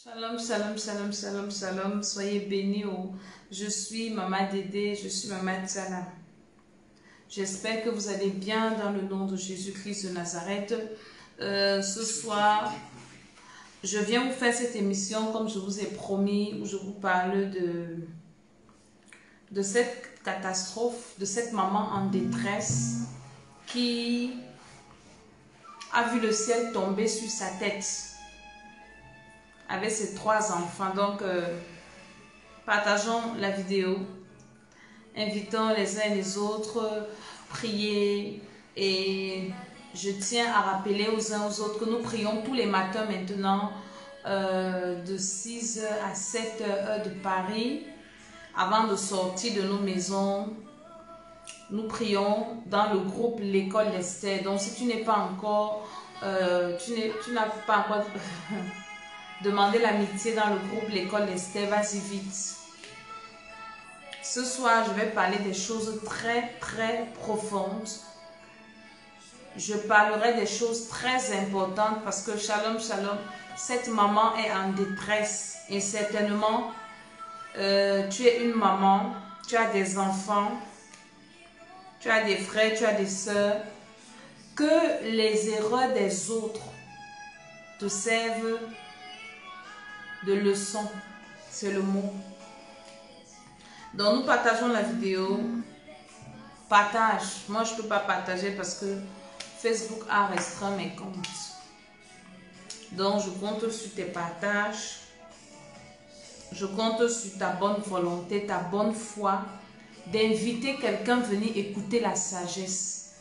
Shalom, shalom, shalom, shalom, shalom. Soyez bénis. Je suis Maman Dédé, je suis Maman Tsala. J'espère que vous allez bien dans le nom de Jésus-Christ de Nazareth. Ce soir, je viens vous faire cette émission comme je vous ai promis, où je vous parle de cette catastrophe, de cette maman en détresse qui a vu le ciel tomber sur sa tête avec ses 3 enfants. Donc, partageons la vidéo, invitons les uns et les autres, priez. Et je tiens à rappeler aux uns aux autres que nous prions tous les matins maintenant de 6h à 7h heure de Paris. Avant de sortir de nos maisons, nous prions dans le groupe L'école d'Esther. Donc, si tu n'es pas encore, tu n'as pas encore demandé l'amitié dans le groupe L'école d'Esther, vas-y vite. Ce soir, je vais parler des choses très, très profondes. Je parlerai des choses très importantes parce que, shalom, shalom, cette maman est en détresse. Et certainement, tu es une maman, tu as des enfants, tu as des frères, tu as des sœurs. Que les erreurs des autres te servent de leçon, c'est le mot. Donc nous partageons la vidéo. Partage. Moi je ne peux pas partager parce que Facebook a restreint mes comptes. Donc je compte sur tes partages. Je compte sur ta bonne volonté, ta bonne foi, d'inviter quelqu'un à venir écouter la sagesse,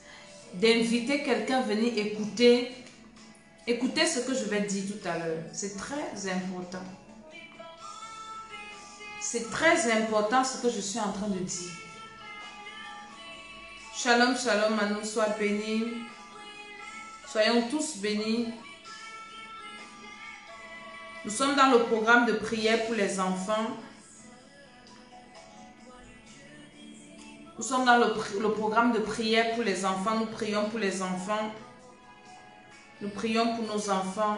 d'inviter quelqu'un à venir écouter ce que je vais dire tout à l'heure. C'est très important. C'est très important ce que je suis en train de dire. Shalom, shalom, Manu, sois béni. Soyons tous bénis. Nous sommes dans le programme de prière pour les enfants. Nous sommes dans le programme de prière pour les enfants. Nous prions pour les enfants. Nous prions pour nos enfants.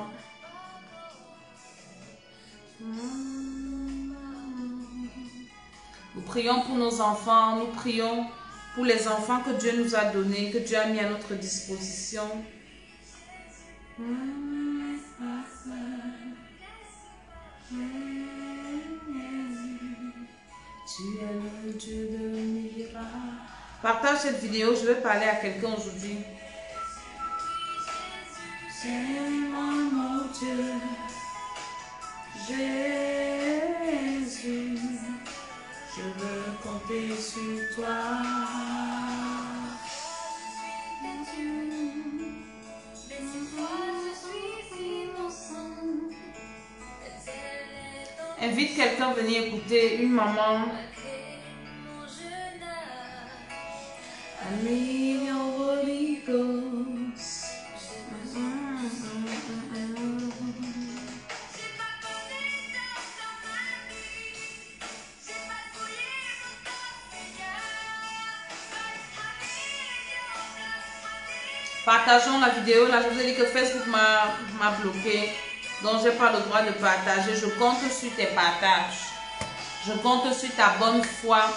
Nous prions pour nos enfants. Nous prions pour les enfants que Dieu nous a donnés, que Dieu a mis à notre disposition. Tu es le Dieu de miracles. Partage cette vidéo, je vais parler à quelqu'un aujourd'hui. C'est mon Dieu, Jésus, je veux compter sur toi. Invite quelqu'un à venir écouter, une maman. Amen, Holy Ghost. Partageons la vidéo. Là, je vous ai dit que Facebook m'a bloqué. Donc, je n'ai pas le droit de partager. Je compte sur tes partages. Je compte sur ta bonne foi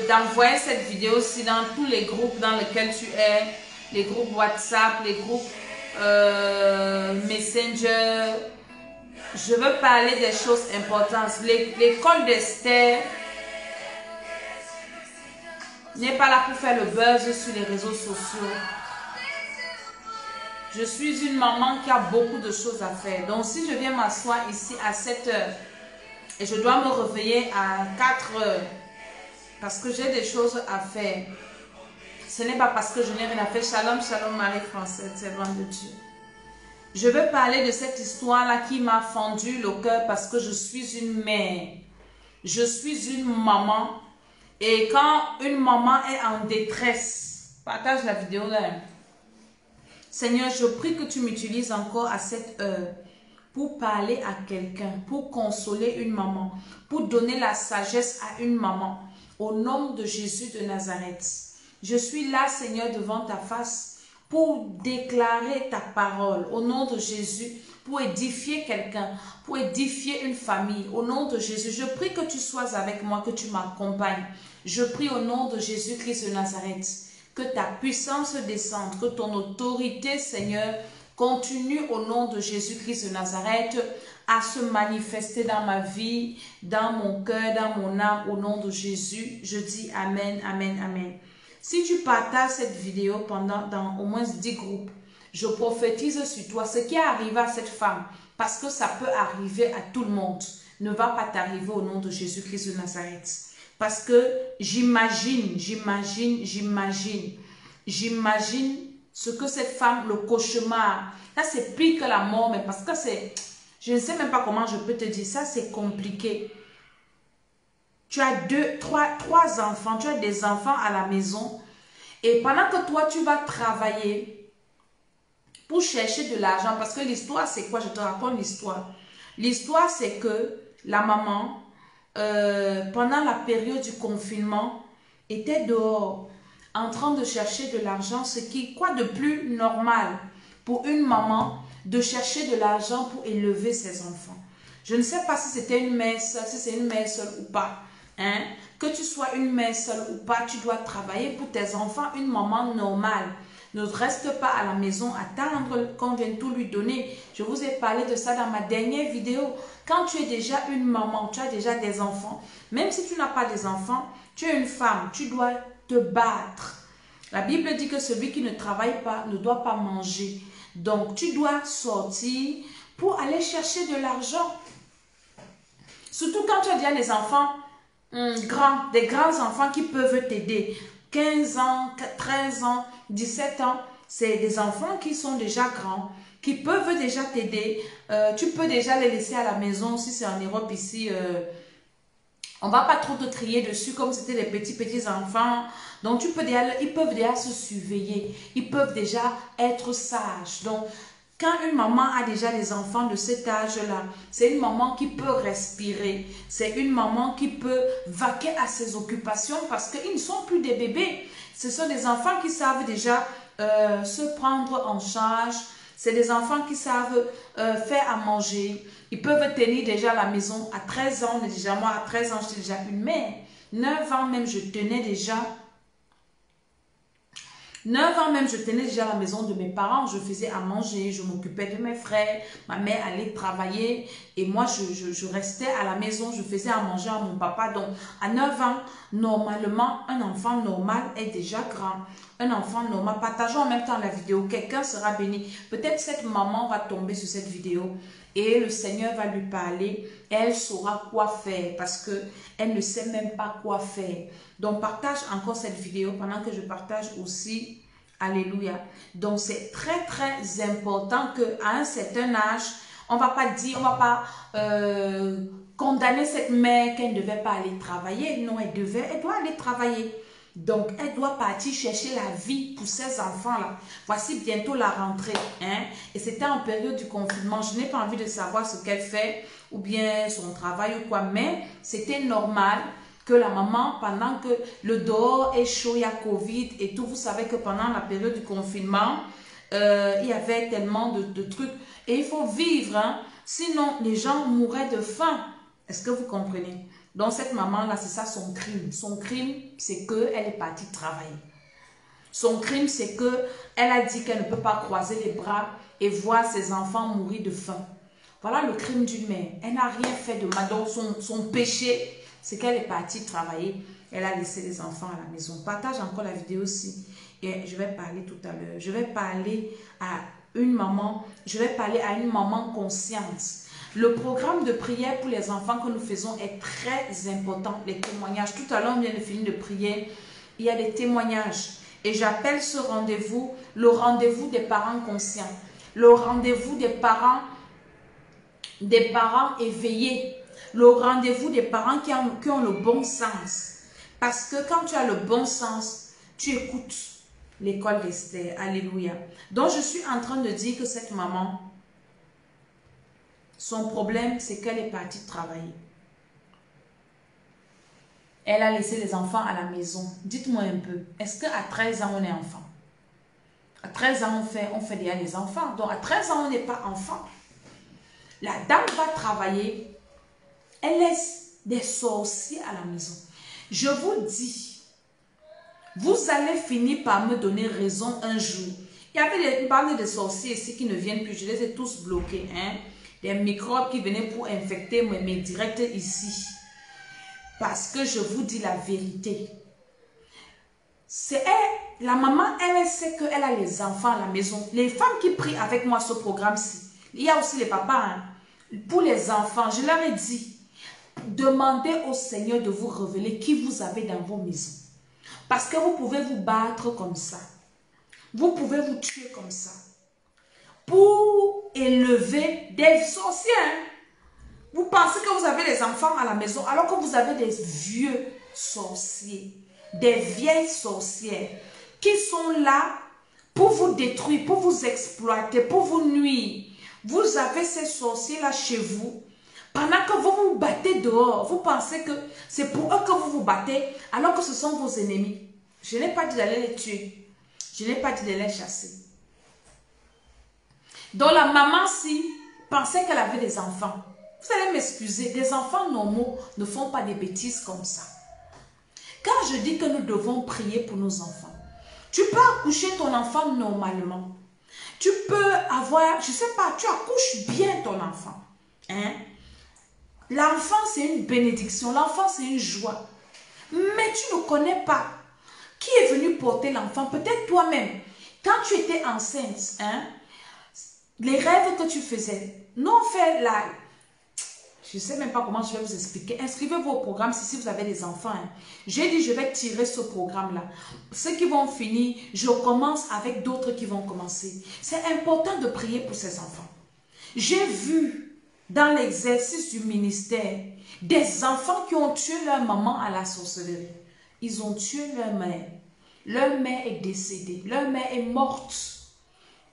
d'envoyer cette vidéo aussi dans tous les groupes dans lesquels tu es. Les groupes WhatsApp, les groupes Messenger. Je veux parler des choses importantes. L'école d'Esther n'est pas là pour faire le buzz sur les réseaux sociaux. Je suis une maman qui a beaucoup de choses à faire. Donc, si je viens m'asseoir ici à 7 heures et je dois me réveiller à 4 heures parce que j'ai des choses à faire, ce n'est pas parce que je n'ai rien à faire. Shalom, shalom, Marie-Française, servante de Dieu. Je veux parler de cette histoire-là qui m'a fendu le cœur parce que je suis une mère. Je suis une maman. Et quand une maman est en détresse, partage la vidéo là. Seigneur, je prie que tu m'utilises encore à cette heure pour parler à quelqu'un, pour consoler une maman, pour donner la sagesse à une maman. Au nom de Jésus de Nazareth, je suis là, Seigneur, devant ta face pour déclarer ta parole au nom de Jésus, pour édifier quelqu'un, pour édifier une famille. Au nom de Jésus, je prie que tu sois avec moi, que tu m'accompagnes. Je prie au nom de Jésus-Christ de Nazareth, que ta puissance descende, que ton autorité, Seigneur, continue au nom de Jésus-Christ de Nazareth à se manifester dans ma vie, dans mon cœur, dans mon âme, au nom de Jésus. Je dis Amen, Amen, Amen. Si tu partages cette vidéo dans au moins 10 groupes, je prophétise sur toi ce qui est arrivé à cette femme, parce que ça peut arriver à tout le monde, ne va pas t'arriver au nom de Jésus-Christ de Nazareth. Parce que j'imagine ce que cette femme, le cauchemar, ça c'est pire que la mort, mais parce que c'est, je ne sais même pas comment je peux te dire ça, c'est compliqué. Tu as trois enfants, tu as des enfants à la maison, et pendant que toi tu vas travailler pour chercher de l'argent, parce que l'histoire c'est quoi? Je te raconte l'histoire. L'histoire c'est que la maman, pendant la période du confinement, était dehors en train de chercher de l'argent, ce qui, quoi de plus normal pour une maman de chercher de l'argent pour élever ses enfants. Je ne sais pas si c'était une mère seule, si c'est une mère seule ou pas. Hein? Que tu sois une mère seule ou pas, tu dois travailler pour tes enfants. Une maman normale ne reste pas à la maison attendre qu'on vienne tout lui donner. Je vous ai parlé de ça dans ma dernière vidéo. Quand tu es déjà une maman, tu as déjà des enfants, même si tu n'as pas des enfants, tu es une femme, tu dois te battre. La Bible dit que celui qui ne travaille pas ne doit pas manger. Donc, tu dois sortir pour aller chercher de l'argent. Surtout quand tu as déjà des enfants grands, des grands enfants qui peuvent t'aider. 15 ans, 13 ans, 17 ans, c'est des enfants qui sont déjà grands, qui peuvent déjà t'aider. Tu peux déjà les laisser à la maison si c'est en Europe ici. On ne va pas trop te crier dessus comme c'était des petits enfants. Donc, ils peuvent déjà se surveiller. Ils peuvent déjà être sages. Donc, quand une maman a déjà des enfants de cet âge-là, c'est une maman qui peut respirer. C'est une maman qui peut vaquer à ses occupations parce qu'ils ne sont plus des bébés. Ce sont des enfants qui savent déjà se prendre en charge. C'est des enfants qui savent faire à manger. Ils peuvent tenir déjà la maison à 13 ans. Déjà, moi, à 13 ans, j'étais déjà une mère. 9 ans même, je tenais déjà 9 ans même, je tenais déjà la maison de mes parents. Je faisais à manger, je m'occupais de mes frères. Ma mère allait travailler et moi, je restais à la maison. Je faisais à manger à mon papa. Donc, à 9 ans, normalement, un enfant normal est déjà grand. Un enfant normal. Partageons en même temps la vidéo. Quelqu'un sera béni. Peut-être cette maman va tomber sur cette vidéo et le Seigneur va lui parler. Et elle saura quoi faire parce qu'elle ne sait même pas quoi faire. Donc, partage encore cette vidéo pendant que je partage aussi. Alléluia. Donc, c'est très, très important qu'à un certain âge, on ne va pas dire, on ne va pas condamner cette mère qu'elle ne devait pas aller travailler. Non, elle doit aller travailler. Donc, elle doit partir chercher la vie pour ses enfants-là. Voici bientôt la rentrée. Hein? Et c'était en période du confinement. Je n'ai pas envie de savoir ce qu'elle fait ou bien son travail ou quoi. Mais c'était normal que la maman, pendant que le dehors est chaud, il y a Covid et tout. Vous savez que pendant la période du confinement, il y avait tellement de trucs. Et il faut vivre. Hein? Sinon, les gens mourraient de faim. Est-ce que vous comprenez? Donc, cette maman-là, c'est ça son crime. Son crime, c'est qu'elle est partie travailler. Son crime, c'est qu'elle a dit qu'elle ne peut pas croiser les bras et voir ses enfants mourir de faim. Voilà le crime d'une mère. Elle n'a rien fait de mal. Donc, son péché, c'est qu'elle est partie travailler. Elle a laissé les enfants à la maison. Partage encore la vidéo aussi. Et je vais parler tout à l'heure. Je vais parler à une maman. Je vais parler à une maman consciente. Le programme de prière pour les enfants que nous faisons est très important. Les témoignages. Tout à l'heure, on vient de finir de prier. Il y a des témoignages. Et j'appelle ce rendez-vous le rendez-vous des parents conscients. Le rendez-vous des parents éveillés. Le rendez-vous des parents qui ont le bon sens. Parce que quand tu as le bon sens, tu écoutes l'école d'Esther. Alléluia. Donc, je suis en train de dire que cette maman, son problème, c'est qu'elle est partie travailler. Elle a laissé les enfants à la maison. Dites-moi un peu, est-ce qu'à 13 ans, on est enfant? À 13 ans, on fait déjà les enfants. Donc, à 13 ans, on n'est pas enfant. La dame va travailler. Elle laisse des sorciers à la maison. Je vous dis, vous allez finir par me donner raison un jour. Il y avait une bande de sorciers ici qui ne viennent plus. Je les ai tous bloqués. Hein? Des microbes qui venaient pour infecter mes directs ici. Parce que je vous dis la vérité. C'est elle, la maman, elle sait qu'elle a les enfants à la maison. Les femmes qui prient avec moi ce programme-ci, il y a aussi les papas. Hein. Pour les enfants, je leur ai dit, demandez au Seigneur de vous révéler qui vous avez dans vos maisons. Parce que vous pouvez vous battre comme ça. Vous pouvez vous tuer comme ça. Pour élever des sorciers. Hein. Vous pensez que vous avez les enfants à la maison alors que vous avez des vieux sorciers. Des vieilles sorcières qui sont là pour vous détruire, pour vous exploiter, pour vous nuire. Vous avez ces sorciers-là chez vous. Pendant que vous vous battez dehors, vous pensez que c'est pour eux que vous vous battez alors que ce sont vos ennemis. Je n'ai pas dit d'aller les tuer. Je n'ai pas dit de les chasser. Donc la maman-ci pensait qu'elle avait des enfants. Vous allez m'excuser, des enfants normaux ne font pas des bêtises comme ça. Quand je dis que nous devons prier pour nos enfants, tu peux accoucher ton enfant normalement. Tu peux avoir, je ne sais pas, tu accouches bien ton enfant. Hein? L'enfant, c'est une bénédiction. L'enfant, c'est une joie. Mais tu ne connais pas qui est venu porter l'enfant. Peut-être toi-même. Quand tu étais enceinte, hein, les rêves que tu faisais, non fait là. Je ne sais même pas comment je vais vous expliquer. Inscrivez-vous au programme si vous avez des enfants. Hein. J'ai dit, je vais tirer ce programme-là. Ceux qui vont finir, je commence avec d'autres qui vont commencer. C'est important de prier pour ces enfants. J'ai vu dans l'exercice du ministère des enfants qui ont tué leur maman à la sorcellerie. Ils ont tué leur mère. Leur mère est décédée. Leur mère est morte.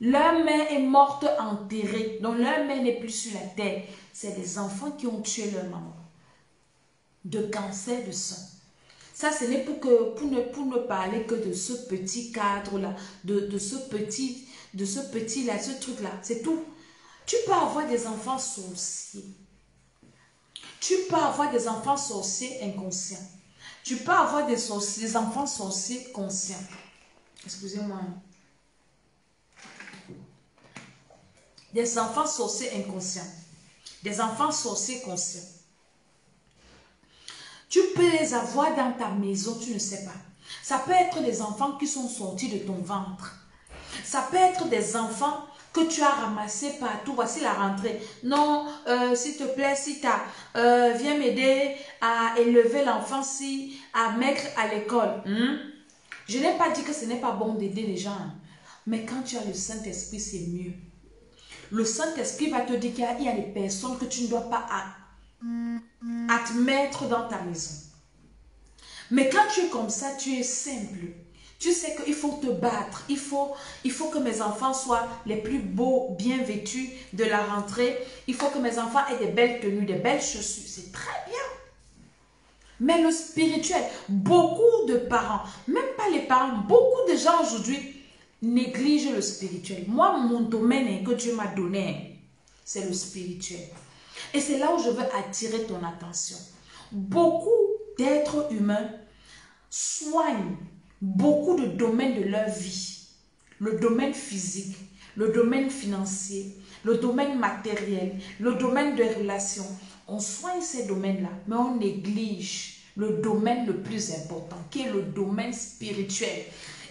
Leur mère est morte enterrée. Donc leur mère n'est plus sur la terre. C'est des enfants qui ont tué leur maman. De cancer de sang. Ça, ce n'est pour ne parler que de ce petit cadre-là. De ce petit-là, ce truc-là. C'est tout. Tu peux avoir des enfants sorciers. Tu peux avoir des enfants sorciers inconscients. Tu peux avoir des enfants sorciers conscients. Excusez-moi. Des enfants sorciers inconscients. Des enfants sorciers conscients. Tu peux les avoir dans ta maison, tu ne sais pas. Ça peut être des enfants qui sont sortis de ton ventre. Ça peut être des enfants que tu as ramassés partout. Voici la rentrée. Non, s'il te plaît, si tu as, viens m'aider à élever l'enfant-ci, à mettre à l'école. Je n'ai pas dit que ce n'est pas bon d'aider les gens. Mais quand tu as le Saint-Esprit, c'est mieux. Le Saint-Esprit va te dire qu'il y a des personnes que tu ne dois pas admettre dans ta maison. Mais quand tu es comme ça, tu es simple. Tu sais qu'il faut te battre. Il faut que mes enfants soient les plus beaux, bien vêtus de la rentrée. Il faut que mes enfants aient des belles tenues, des belles chaussures. C'est très bien. Mais le spirituel, beaucoup de parents, même pas les parents, beaucoup de gens aujourd'hui néglige le spirituel. Moi, mon domaine que Dieu m'a donné, c'est le spirituel. Et c'est là où je veux attirer ton attention. Beaucoup d'êtres humains soignent beaucoup de domaines de leur vie. Le domaine physique, le domaine financier, le domaine matériel, le domaine des relations. On soigne ces domaines-là, mais on néglige le domaine le plus important, qui est le domaine spirituel.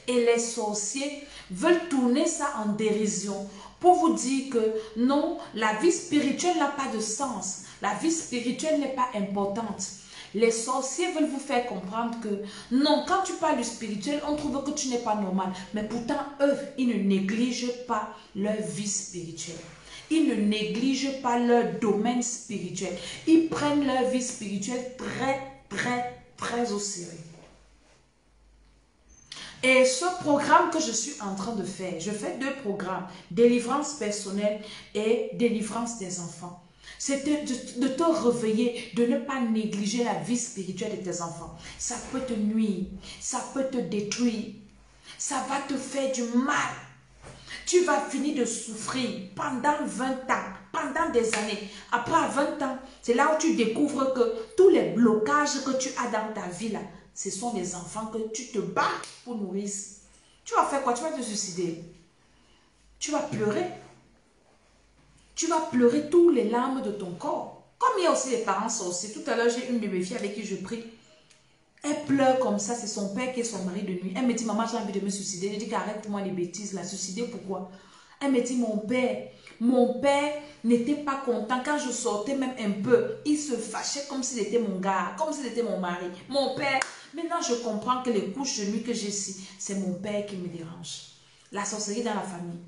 Et les sorciers veulent tourner ça en dérision pour vous dire que non, la vie spirituelle n'a pas de sens. La vie spirituelle n'est pas importante. Les sorciers veulent vous faire comprendre que non, quand tu parles du spirituel, on trouve que tu n'es pas normal. Mais pourtant, eux, ils ne négligent pas leur vie spirituelle. Ils ne négligent pas leur domaine spirituel. Ils prennent leur vie spirituelle très au sérieux. Et ce programme que je suis en train de faire, je fais 2 programmes, délivrance personnelle et délivrance des enfants. C'est de te réveiller, de ne pas négliger la vie spirituelle de tes enfants. Ça peut te nuire, ça peut te détruire, ça va te faire du mal. Tu vas finir de souffrir pendant 20 ans, pendant des années. Après, à 20 ans, c'est là où tu découvres que tous les blocages que tu as dans ta vie, là, ce sont les enfants que tu te bats pour nourrir. Tu vas faire quoi? Tu vas te suicider. Tu vas pleurer. Tu vas pleurer tous les larmes de ton corps. Comme il y a aussi les parents sorciers. Tout à l'heure, j'ai une de mes filles avec qui je prie. Elle pleure comme ça, c'est son père qui est son mari de nuit. Elle me dit, maman, j'ai envie de me suicider. Je dis qu'arrête-moi les bêtises, la suicider, pourquoi? Elle me dit, mon père n'était pas content. Quand je sortais même un peu, il se fâchait comme s'il était mon gars, comme s'il était mon mari. Mon père, maintenant je comprends que les couches de nuit que j'ai ici, c'est mon père qui me dérange. La sorcellerie dans la famille.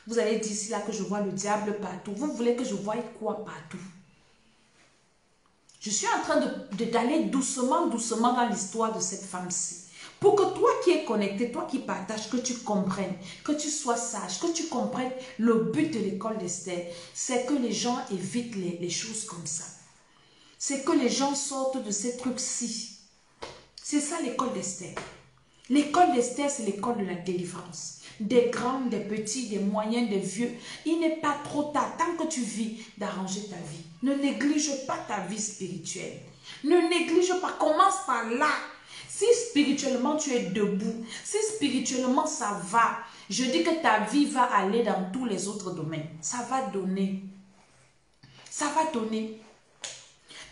Vous allez dire ici là que je vois le diable partout. Vous voulez que je voie quoi partout? Je suis en train d'aller doucement, doucement dans l'histoire de cette femme-ci. Pour que toi qui es connecté, toi qui partages, que tu comprennes, que tu sois sage, que tu comprennes le but de l'école d'Esther. C'est que les gens évitent les choses comme ça. C'est que les gens sortent de ces trucs-ci. C'est ça l'école d'Esther. L'école d'Esther, c'est l'école de la délivrance. Des grands, des petits, des moyens, des vieux. Il n'est pas trop tard, tant que tu vis, d'arranger ta vie. Ne néglige pas ta vie spirituelle. Ne néglige pas, commence par là. Si spirituellement tu es debout, si spirituellement ça va, je dis que ta vie va aller dans tous les autres domaines. Ça va donner. Ça va donner.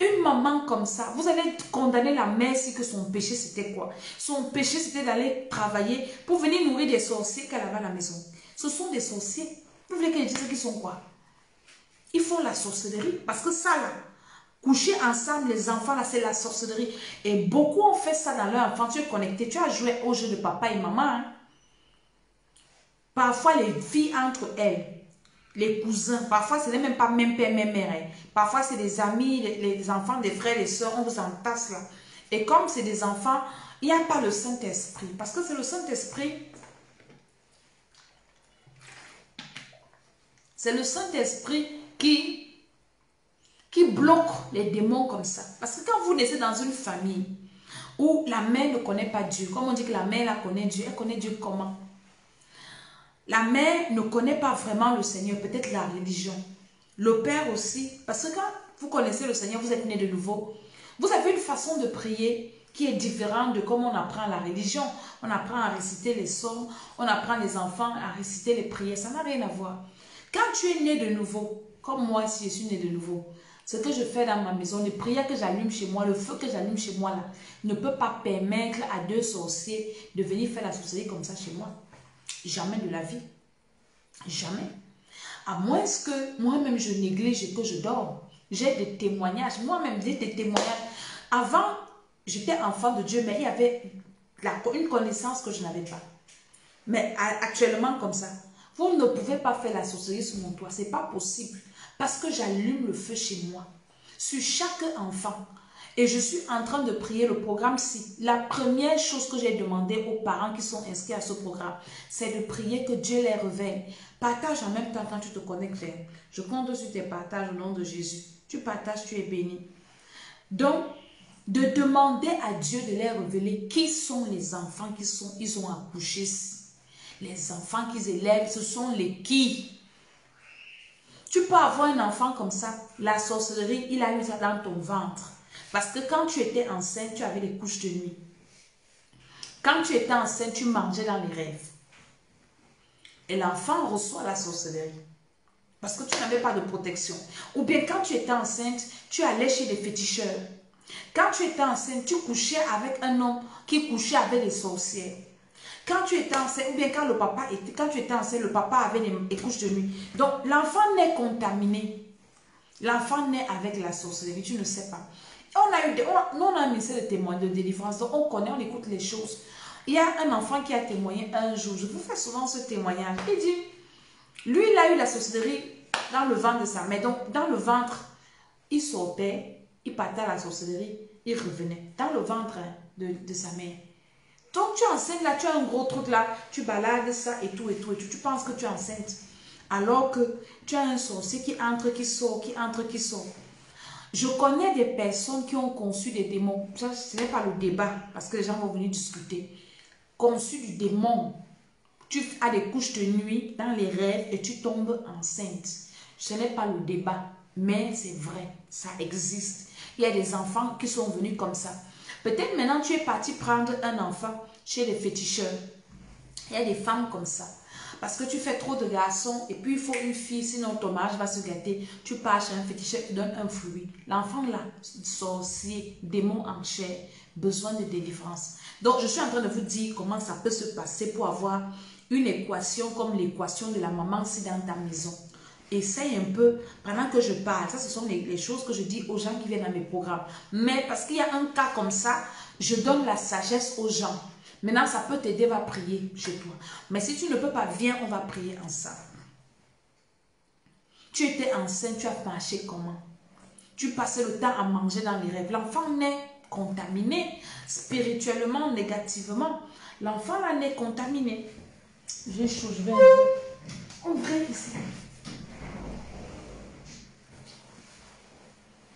Une maman comme ça, vous allez condamner la mère si que son péché c'était quoi? Son péché c'était d'aller travailler pour venir nourrir des sorciers qu'elle avait à la maison. Ce sont des sorciers. Vous voulez qu'elle dise qu'ils sont quoi? Ils font la sorcellerie. Parce que ça là, coucher ensemble les enfants là, c'est la sorcellerie. Et beaucoup ont fait ça dans leur enfance. Tu es connecté, tu as joué au jeu de papa et maman. Hein? Parfois les filles entre elles. Les cousins, parfois ce n'est même pas même père, même mère. Hein. Parfois c'est des amis, les enfants des frères, les soeurs, on vous entasse là. Et comme c'est des enfants, il n'y a pas le Saint-Esprit. Parce que c'est le Saint-Esprit. C'est le Saint-Esprit qui bloque les démons comme ça. Parce que quand vous naissez dans une famille où la mère ne connaît pas Dieu, comme on dit que la mère la connaît Dieu, elle connaît Dieu comment? La mère ne connaît pas vraiment le Seigneur, peut-être la religion. Le père aussi, parce que quand vous connaissez le Seigneur, vous êtes né de nouveau. Vous avez une façon de prier qui est différente de comment on apprend la religion. On apprend à réciter les psaumes, on apprend les enfants à réciter les prières. Ça n'a rien à voir. Quand tu es né de nouveau, comme moi si je suis né de nouveau, ce que je fais dans ma maison, les prières que j'allume chez moi, le feu que j'allume chez moi là, ne peut pas permettre à deux sorciers de venir faire la sorcellerie comme ça chez moi. Jamais de la vie. Jamais. À moins que moi-même je néglige et que je dors. J'ai des témoignages. Moi-même, j'ai des témoignages. Avant, j'étais enfant de Dieu, mais il y avait une connaissance que je n'avais pas. Mais actuellement, comme ça, vous ne pouvez pas faire la sorcellerie sur mon toit. Ce n'est pas possible. Parce que j'allume le feu chez moi. Sur chaque enfant. Et je suis en train de prier le programme. Si la première chose que j'ai demandé aux parents qui sont inscrits à ce programme, c'est de prier que Dieu les révèle. Partage en même temps quand tu te connectes. Je compte sur tes partages au nom de Jésus. Tu partages, tu es béni. Donc, de demander à Dieu de les révéler qui sont les enfants ils ont accouché. Les enfants qu'ils élèvent, ce sont les qui. Tu peux avoir un enfant comme ça. La sorcellerie, il a eu ça dans ton ventre. Parce que quand tu étais enceinte, tu avais des couches de nuit. Quand tu étais enceinte, tu mangeais dans les rêves. Et l'enfant reçoit la sorcellerie. Parce que tu n'avais pas de protection. Ou bien quand tu étais enceinte, tu allais chez des féticheurs. Quand tu étais enceinte, tu couchais avec un homme qui couchait avec des sorcières. Quand tu étais enceinte, ou bien quand tu étais enceinte, le papa avait des couches de nuit. Donc l'enfant naît contaminé. L'enfant naît avec la sorcellerie, tu ne sais pas. Nous, on a un ministère de témoins de délivrance, donc on connaît, on écoute les choses. Il y a un enfant qui a témoigné un jour, je vous fais souvent ce témoignage. Il dit, lui, il a eu la sorcellerie dans le ventre de sa mère. Donc, dans le ventre, il sortait, il partait à la sorcellerie, il revenait. Dans le ventre de sa mère. Donc, tu es enceinte là, tu as un gros truc là, tu balades ça et tout et tout et tout. Tu penses que tu es enceinte. Alors que tu as un sorcier qui entre, qui sort, qui entre, qui sort. Je connais des personnes qui ont conçu des démons. Ce n'est pas le débat, parce que les gens vont venir discuter. Conçu du démon. Tu as des couches de nuit dans les rêves et tu tombes enceinte. Ce n'est pas le débat, mais c'est vrai, ça existe. Il y a des enfants qui sont venus comme ça. Peut-être maintenant tu es parti prendre un enfant chez les féticheurs. Il y a des femmes comme ça. Parce que tu fais trop de garçons et puis il faut une fille, sinon ton mariage va se gâter. Tu pars chez un féticheur, tu donnes un fruit. L'enfant là, sorcier, démon en chair, besoin de délivrance. Donc je suis en train de vous dire comment ça peut se passer pour avoir une équation comme l'équation de la maman si dans ta maison. Essaye un peu, pendant que je parle, ça ce sont les choses que je dis aux gens qui viennent dans mes programmes. Mais parce qu'il y a un cas comme ça, je donne la sagesse aux gens. Maintenant, ça peut t'aider, va prier chez toi. Mais si tu ne peux pas, viens, on va prier ensemble. Tu étais enceinte, tu as marché comment? Tu passais le temps à manger dans les rêves. L'enfant naît contaminé, spirituellement, négativement. L'enfant là naît contaminé. J'ai chaud, je vais ouvrir ici.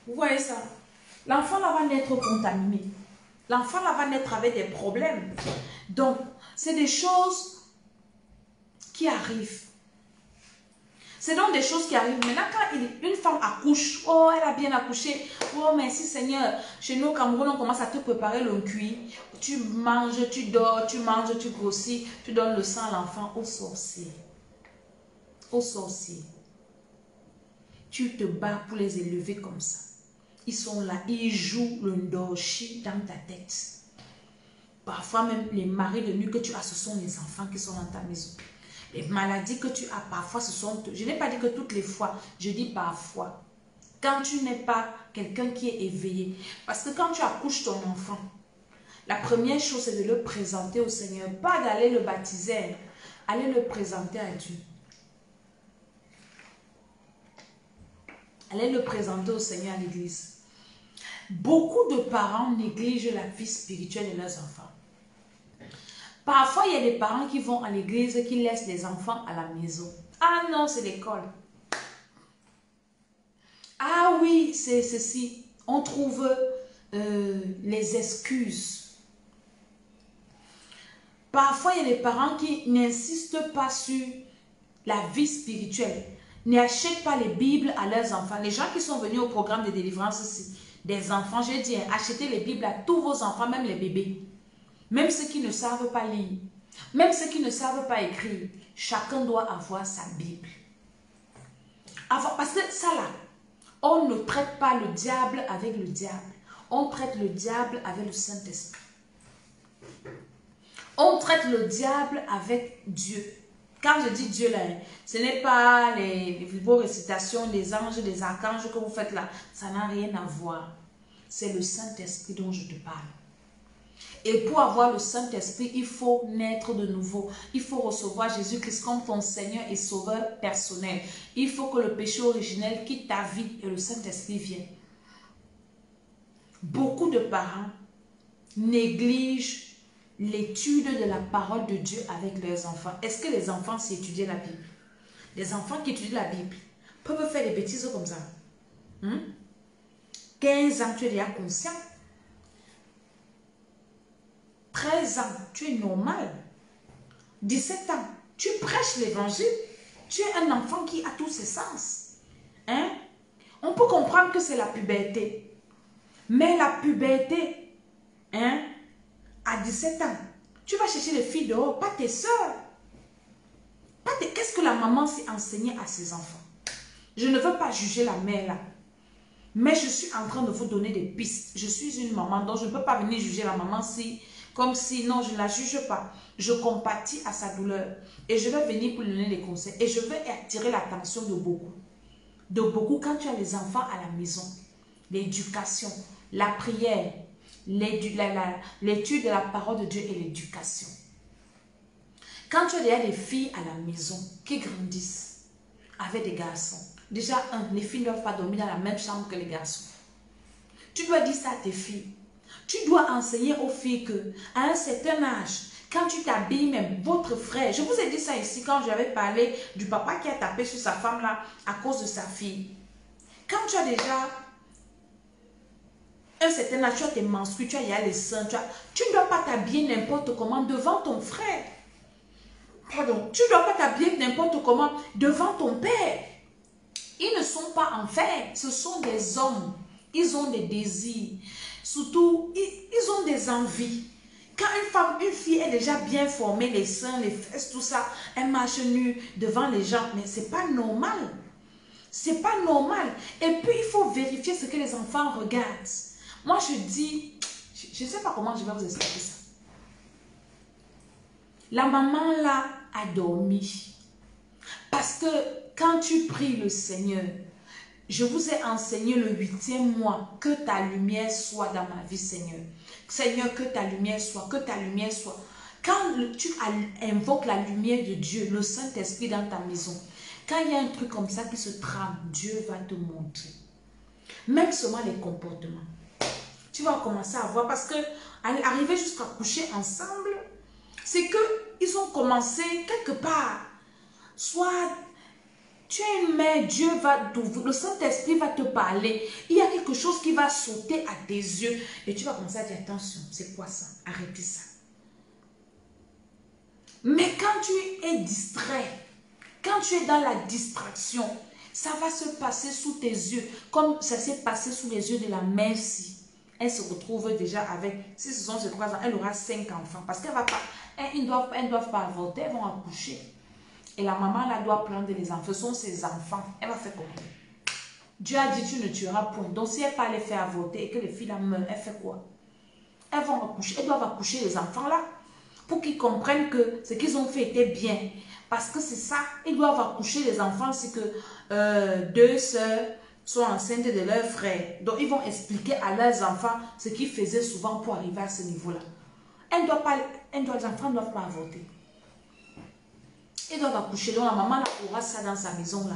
Vous voyez ça? L'enfant là va naître contaminé. L'enfant là va naître avec des problèmes. Donc, c'est des choses qui arrivent. C'est donc des choses qui arrivent. Maintenant, quand une femme accouche, oh, elle a bien accouché, oh, merci Seigneur. Chez nous au Cameroun, on commence à te préparer le cuit. Tu manges, tu dors, tu manges, tu grossis, tu donnes le sang à l'enfant, au sorcier. Au sorcier. Tu te bats pour les élever comme ça. Ils sont là, ils jouent le ndoshi dans ta tête. Parfois même les maris de nuit que tu as, ce sont les enfants qui sont dans ta maison. Les maladies que tu as, parfois ce sont... Je n'ai pas dit que toutes les fois, je dis parfois. Quand tu n'es pas quelqu'un qui est éveillé. Parce que quand tu accouches ton enfant, la première chose c'est de le présenter au Seigneur. Pas d'aller le baptiser, aller le présenter à Dieu. Allez le présenter au Seigneur à l'église. Beaucoup de parents négligent la vie spirituelle de leurs enfants. Parfois, il y a des parents qui vont à l'église et qui laissent les enfants à la maison. Ah non, c'est l'école. Ah oui, c'est ceci. On trouve les excuses. Parfois, il y a des parents qui n'insistent pas sur la vie spirituelle. N'achètent pas les Bibles à leurs enfants. Les gens qui sont venus au programme de délivrance ici, des enfants, j'ai dit, achetez les Bibles à tous vos enfants, même les bébés. Même ceux qui ne savent pas lire. Même ceux qui ne savent pas écrire. Chacun doit avoir sa Bible. Parce que ça là, on ne traite pas le diable avec le diable. On traite le diable avec le Saint-Esprit. On traite le diable avec Dieu. Quand je dis Dieu là, ce n'est pas les beaux récitations des anges, des archanges que vous faites là. Ça n'a rien à voir. C'est le Saint-Esprit dont je te parle. Et pour avoir le Saint-Esprit, il faut naître de nouveau. Il faut recevoir Jésus-Christ comme ton Seigneur et Sauveur personnel. Il faut que le péché originel quitte ta vie et le Saint-Esprit vienne. Beaucoup de parents négligent l'étude de la parole de Dieu avec leurs enfants. Est-ce que les enfants s'étudient la Bible? Les enfants qui étudient la Bible peuvent faire des bêtises comme ça. 15 ans, tu es déjà conscient. 13 ans, tu es normal. 17 ans, tu prêches l'évangile. Tu es un enfant qui a tous ses sens. On peut comprendre que c'est la puberté. Mais la puberté, à 17 ans, tu vas chercher les filles dehors, pas tes soeurs. Qu'est-ce que la maman s'est enseignée à ses enfants? Je ne veux pas juger la mère là. Mais je suis en train de vous donner des pistes. Je suis une maman, donc je ne peux pas venir juger la maman comme si, non, je ne la juge pas. Je compatis à sa douleur. Et je vais venir pour lui donner des conseils. Et je vais attirer l'attention de beaucoup. De beaucoup quand tu as les enfants à la maison. L'éducation, la prière, l'étude de la parole de Dieu et l'éducation. Quand tu as déjà des filles à la maison qui grandissent avec des garçons, déjà, les filles ne doivent pas dormir dans la même chambre que les garçons. Tu dois dire ça à tes filles. Tu dois enseigner aux filles qu'à un certain âge, quand tu t'habilles, même votre frère, je vous ai dit ça ici quand j'avais parlé du papa qui a tapé sur sa femme là à cause de sa fille. Quand tu as déjà un certain âge, tu as tes menstrues, tu as les seins, tu ne dois pas t'habiller n'importe comment devant ton frère. Pardon, tu ne dois pas t'habiller n'importe comment devant ton père. Ils ne sont pas enfer, ce sont des hommes. Ils ont des désirs. Surtout, ils ont des envies. Quand une femme, une fille est déjà bien formée, les seins, les fesses, tout ça, elle marche nue devant les gens. Mais c'est pas normal. C'est pas normal. Et puis, il faut vérifier ce que les enfants regardent. Moi, je dis, je ne sais pas comment je vais vous expliquer ça. La maman là a dormi. Parce que quand tu pries le Seigneur, je vous ai enseigné le 8e mois, que ta lumière soit dans ma vie, Seigneur. Seigneur, que ta lumière soit, que ta lumière soit. Quand tu invoques la lumière de Dieu, le Saint-Esprit dans ta maison, quand il y a un truc comme ça qui se trame, Dieu va te montrer. Même seulement les comportements. Tu vas commencer à voir, parce que arriver jusqu'à coucher ensemble, c'est qu'ils ont commencé quelque part. Soit tu es une mère, Dieu va t'ouvrir, le Saint-Esprit va te parler. Il y a quelque chose qui va sauter à tes yeux. Et tu vas commencer à dire, attention, c'est quoi ça? Arrêtez ça. Mais quand tu es distrait, quand tu es dans la distraction, ça va se passer sous tes yeux, comme ça s'est passé sous les yeux de la mère si. Elle se retrouve déjà avec, si ce sont ses 3 ans, elle aura 5 enfants. Parce qu'elle va pas, elles ne doivent pas avorter, elles vont accoucher. Et la maman là doit prendre les enfants, ce sont ses enfants. Elle va faire comment? Dieu a dit tu ne tueras point. Donc si elle ne pas les faire avorter et que les filles là meurent, elle fait quoi? Elles vont accoucher, elles doivent accoucher les enfants là. Pour qu'ils comprennent que ce qu'ils ont fait était bien. Parce que c'est ça, ils doivent accoucher les enfants si que 2 sœurs sont enceintes de leurs frères. Donc ils vont expliquer à leurs enfants ce qu'ils faisaient souvent pour arriver à ce niveau-là. Les enfants ne doivent pas avorter. Ils doivent accoucher. Donc la maman là, aura ça dans sa maison là.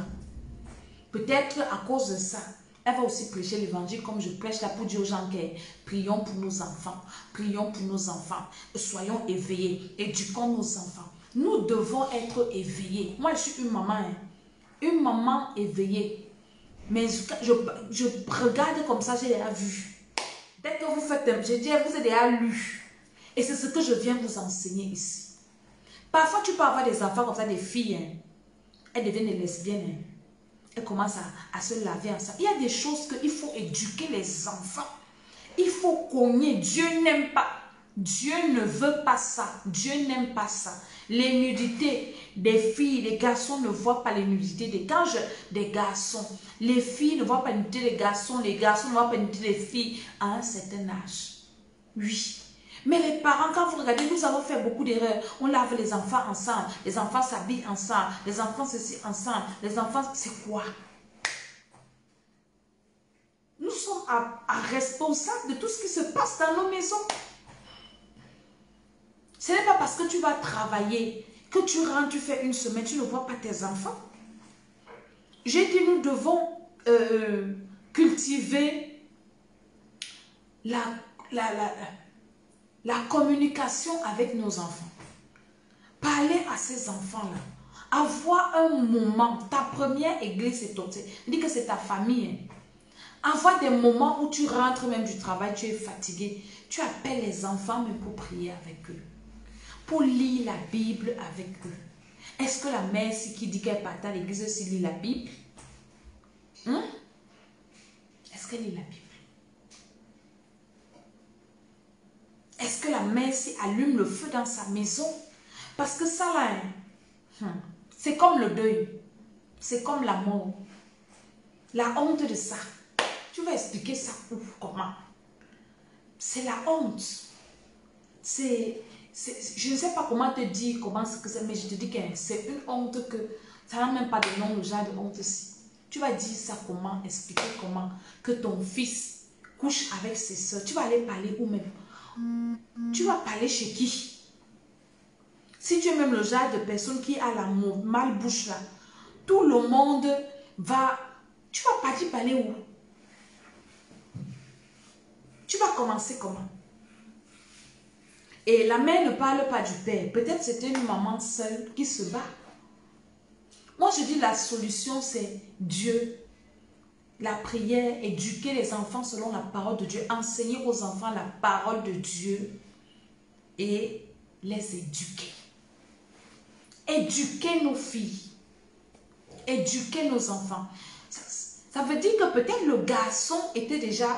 Peut-être à cause de ça, elle va aussi prêcher l'évangile comme je prêche là pour dire aux gens que prions pour nos enfants. Prions pour nos enfants. Soyons éveillés. Éduquons nos enfants. Nous devons être éveillés. Moi, je suis une maman. Hein. Une maman éveillée. Mais je regarde comme ça, j'ai déjà vu. Dès que vous faites, je dis, vous avez déjà lu. Et c'est ce que je viens vous enseigner ici. Parfois, tu peux avoir des enfants comme ça, des filles. Hein. Elles deviennent des lesbiennes. Hein. Elles commencent à se laver ensemble. Il y a des choses qu'il faut éduquer les enfants. Il faut cogner. Dieu n'aime pas. Dieu ne veut pas ça. Dieu n'aime pas ça. Les nudités des filles, les garçons ne voient pas les nudités des garçons. Les filles ne voient pas les nudités des garçons. Les garçons ne voient pas les nudités des filles à un certain âge. Oui. Mais les parents, quand vous regardez, nous avons fait beaucoup d'erreurs. On lave les enfants ensemble. Les enfants s'habillent ensemble. Les enfants ceci ensemble. Les enfants, c'est quoi? Nous sommes responsables de tout ce qui se passe dans nos maisons. Ce n'est pas parce que tu vas travailler, que tu rentres, tu fais une semaine, tu ne vois pas tes enfants. J'ai dit, nous devons cultiver la communication avec nos enfants. Parler à ces enfants-là. Avoir un moment. Ta première église, c'est ton. Dis que c'est ta famille. Hein. Avoir des moments où tu rentres même du travail, tu es fatigué. Tu appelles les enfants même pour prier avec eux. Pour lire la Bible avec eux. Est-ce que la mère qui dit qu'elle part à l'église aussi lit la Bible? Hein? Est-ce qu'elle lit la Bible? Est-ce que la mère allume le feu dans sa maison? Parce que ça là, c'est comme le deuil. C'est comme la mort. La honte de ça. Tu vas expliquer ça où, comment? C'est la honte. Je ne sais pas comment te dire comment ce que c'est, mais je te dis que c'est une honte que ça n'a même pas de nom, le genre de honte-ci. Tu vas dire ça comment, expliquer comment que ton fils couche avec ses soeurs. Tu vas aller parler où même? Tu vas parler chez qui? Si tu es même le genre de personne qui a la malbouche là, tout le monde va... Tu vas partir parler où? Tu vas commencer comment? Et la mère ne parle pas du père. Peut-être c'était une maman seule qui se bat. Moi je dis la solution c'est Dieu. La prière, éduquer les enfants selon la parole de Dieu. Enseigner aux enfants la parole de Dieu. Et les éduquer. éduquer nos filles, éduquer nos enfants. Ça veut dire que peut-être le garçon était déjà,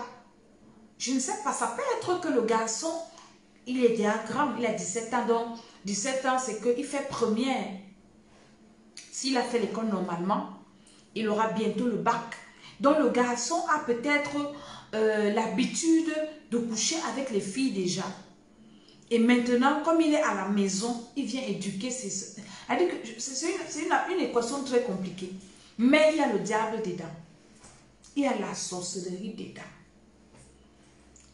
je ne sais pas, ça peut être que le garçon, il est déjà grand, il a 17 ans, donc 17 ans c'est qu'il fait première. S'il a fait l'école normalement, il aura bientôt le bac. Donc le garçon a peut-être l'habitude de coucher avec les filles déjà. Et maintenant, comme il est à la maison, il vient éduquer ses soeurs. C'est une équation très compliquée. Mais il y a le diable dedans. Il y a la sorcellerie dedans.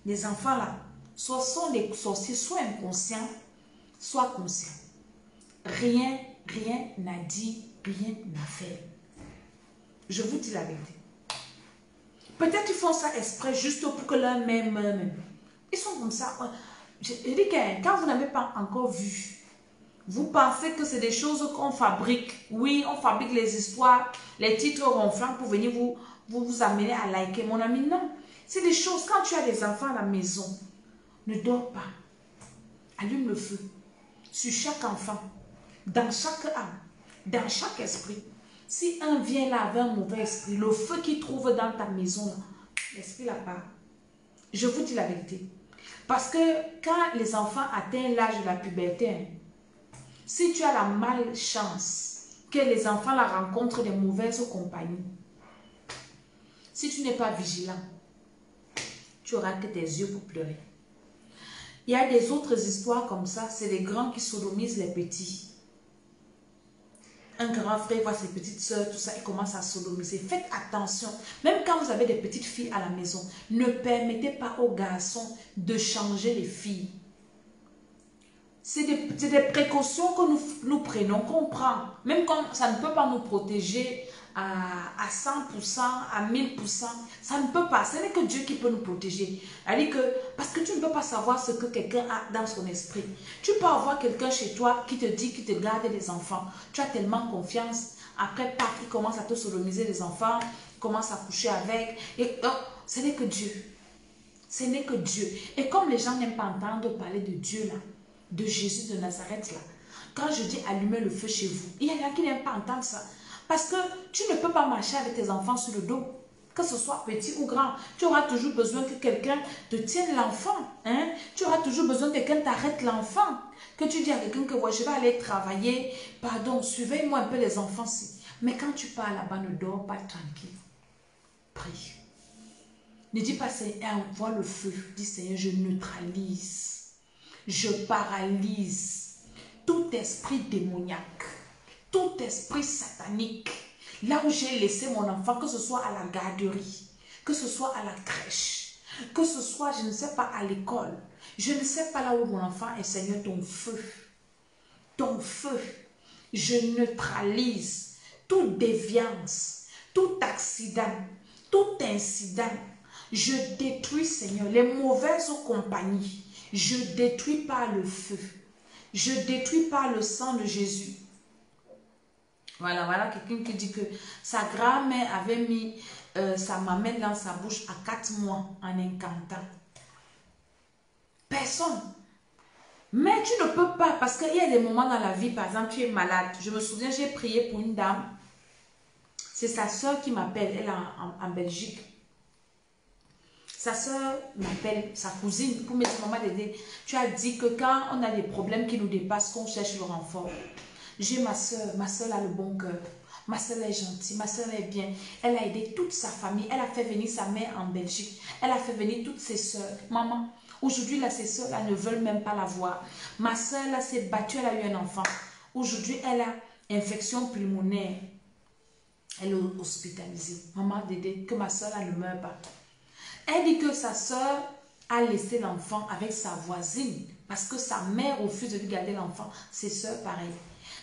Les enfants là, soit sont des sorciers, soit inconscients, soit conscients. Rien n'a dit, rien n'a fait. Je vous dis la vérité. Peut-être qu'ils font ça exprès juste pour que l'un même. Ils sont comme ça. Je dis que quand vous n'avez pas encore vu, vous pensez que c'est des choses qu'on fabrique. Oui, on fabrique les histoires, les titres ronflants pour venir vous amener à liker. Mon ami, non. C'est des choses, quand tu as des enfants à la maison, ne dors pas. Allume le feu sur chaque enfant, dans chaque âme, dans chaque esprit. Si un vient là avec un mauvais esprit, le feu qu'il trouve dans ta maison, l'esprit là part. Je vous dis la vérité. Parce que quand les enfants atteignent l'âge de la puberté, si tu as la malchance que les enfants la rencontrent des mauvaises compagnies, si tu n'es pas vigilant, tu auras que tes yeux pour pleurer. Il y a des autres histoires comme ça, c'est les grands qui sodomisent les petits. Un grand frère voit ses petites soeurs, tout ça, il commence à sodomiser. Faites attention. Même quand vous avez des petites filles à la maison, ne permettez pas aux garçons de changer les filles. C'est des précautions que nous prenons, qu'on prend. Même quand ça ne peut pas nous protéger à 100%, à 1000%, ça ne peut pas. Ce n'est que Dieu qui peut nous protéger. Parce que tu ne peux pas savoir ce que quelqu'un a dans son esprit. Tu peux avoir quelqu'un chez toi qui te dit qu'il te garde des enfants. Tu as tellement confiance. Après, paf, il commence à te sodomiser les enfants, il commence à coucher avec. Et ce n'est que Dieu. Ce n'est que Dieu. Et comme les gens n'aiment pas entendre parler de Dieu là, de Jésus de Nazareth là, quand je dis allumer le feu chez vous, il y en a qui n'aiment pas entendre ça. Parce que tu ne peux pas marcher avec tes enfants sur le dos, que ce soit petit ou grand. Tu auras toujours besoin que quelqu'un te tienne l'enfant. Hein? Tu auras toujours besoin que quelqu'un t'arrête l'enfant. Que tu dis à quelqu'un que ouais, je vais aller travailler, pardon, surveille-moi un peu les enfants. Mais quand tu pars là-bas, ne dors pas tranquille. Prie. Ne dis pas, Seigneur, envoie le feu. Dis, Seigneur, je neutralise. Je paralyse tout esprit démoniaque, tout esprit satanique. Là où j'ai laissé mon enfant, que ce soit à la garderie, que ce soit à la crèche, que ce soit, je ne sais pas, à l'école. Je ne sais pas là où mon enfant est, Seigneur, ton feu. Ton feu. Je neutralise toute déviance, tout accident, tout incident. Je détruis, Seigneur, les mauvaises compagnies. Je détruis par le feu. Je détruis par le sang de Jésus. Voilà quelqu'un qui dit que sa grand-mère avait mis sa mamelle dans sa bouche à 4 mois en incantant. Personne. Mais tu ne peux pas, parce qu'il y a des moments dans la vie, par exemple, tu es malade. Je me souviens, j'ai prié pour une dame. C'est sa soeur qui m'appelle, elle est en Belgique. Sa soeur m'appelle, sa cousine, pour me dire, maman Dédé, tu as dit que quand on a des problèmes qui nous dépassent, qu'on cherche le renfort. J'ai ma soeur a le bon cœur. Ma soeur est gentille, ma soeur est bien. Elle a aidé toute sa famille. Elle a fait venir sa mère en Belgique. Elle a fait venir toutes ses soeurs. Maman, aujourd'hui, là, ses soeurs là, ne veulent même pas la voir. Ma soeur là s'est battue, elle a eu un enfant. Aujourd'hui, elle a infection pulmonaire. Elle est hospitalisée. Maman Dédé, que ma soeur là ne meure pas. Elle dit que sa soeur a laissé l'enfant avec sa voisine parce que sa mère refuse de lui garder l'enfant. Ses soeurs, pareil.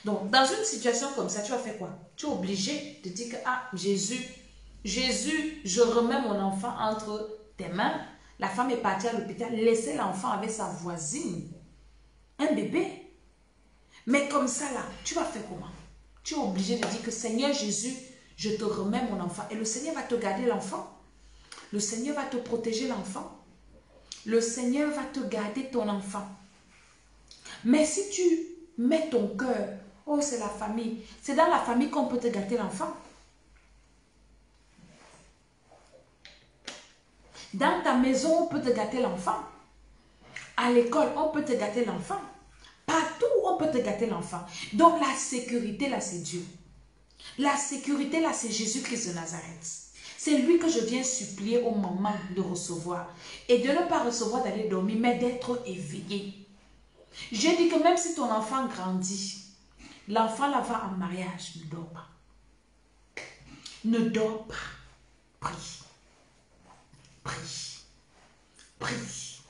Donc, dans une situation comme ça, tu vas faire quoi? Tu es obligé de dire que, ah, Jésus, je remets mon enfant entre tes mains. La femme est partie à l'hôpital, laissez l'enfant avec sa voisine. Un bébé. Mais comme ça, là, tu vas faire comment? Tu es obligé de dire que, Seigneur Jésus, je te remets mon enfant. Et le Seigneur va te garder l'enfant. Le Seigneur va te protéger l'enfant. Le Seigneur va te garder ton enfant. Mais si tu mets ton cœur Oh, c'est la famille. C'est dans la famille qu'on peut te gâter l'enfant. Dans ta maison, on peut te gâter l'enfant. À l'école, on peut te gâter l'enfant. Partout, on peut te gâter l'enfant. Donc, la sécurité, là, c'est Dieu. La sécurité, là, c'est Jésus-Christ de Nazareth. C'est lui que je viens supplier au moment de recevoir. Et de ne pas recevoir d'aller dormir, mais d'être éveillé. J'ai dit que même si ton enfant grandit, l'enfant là va en mariage, ne dors pas. Ne dors pas. Prie. Prie. Prie.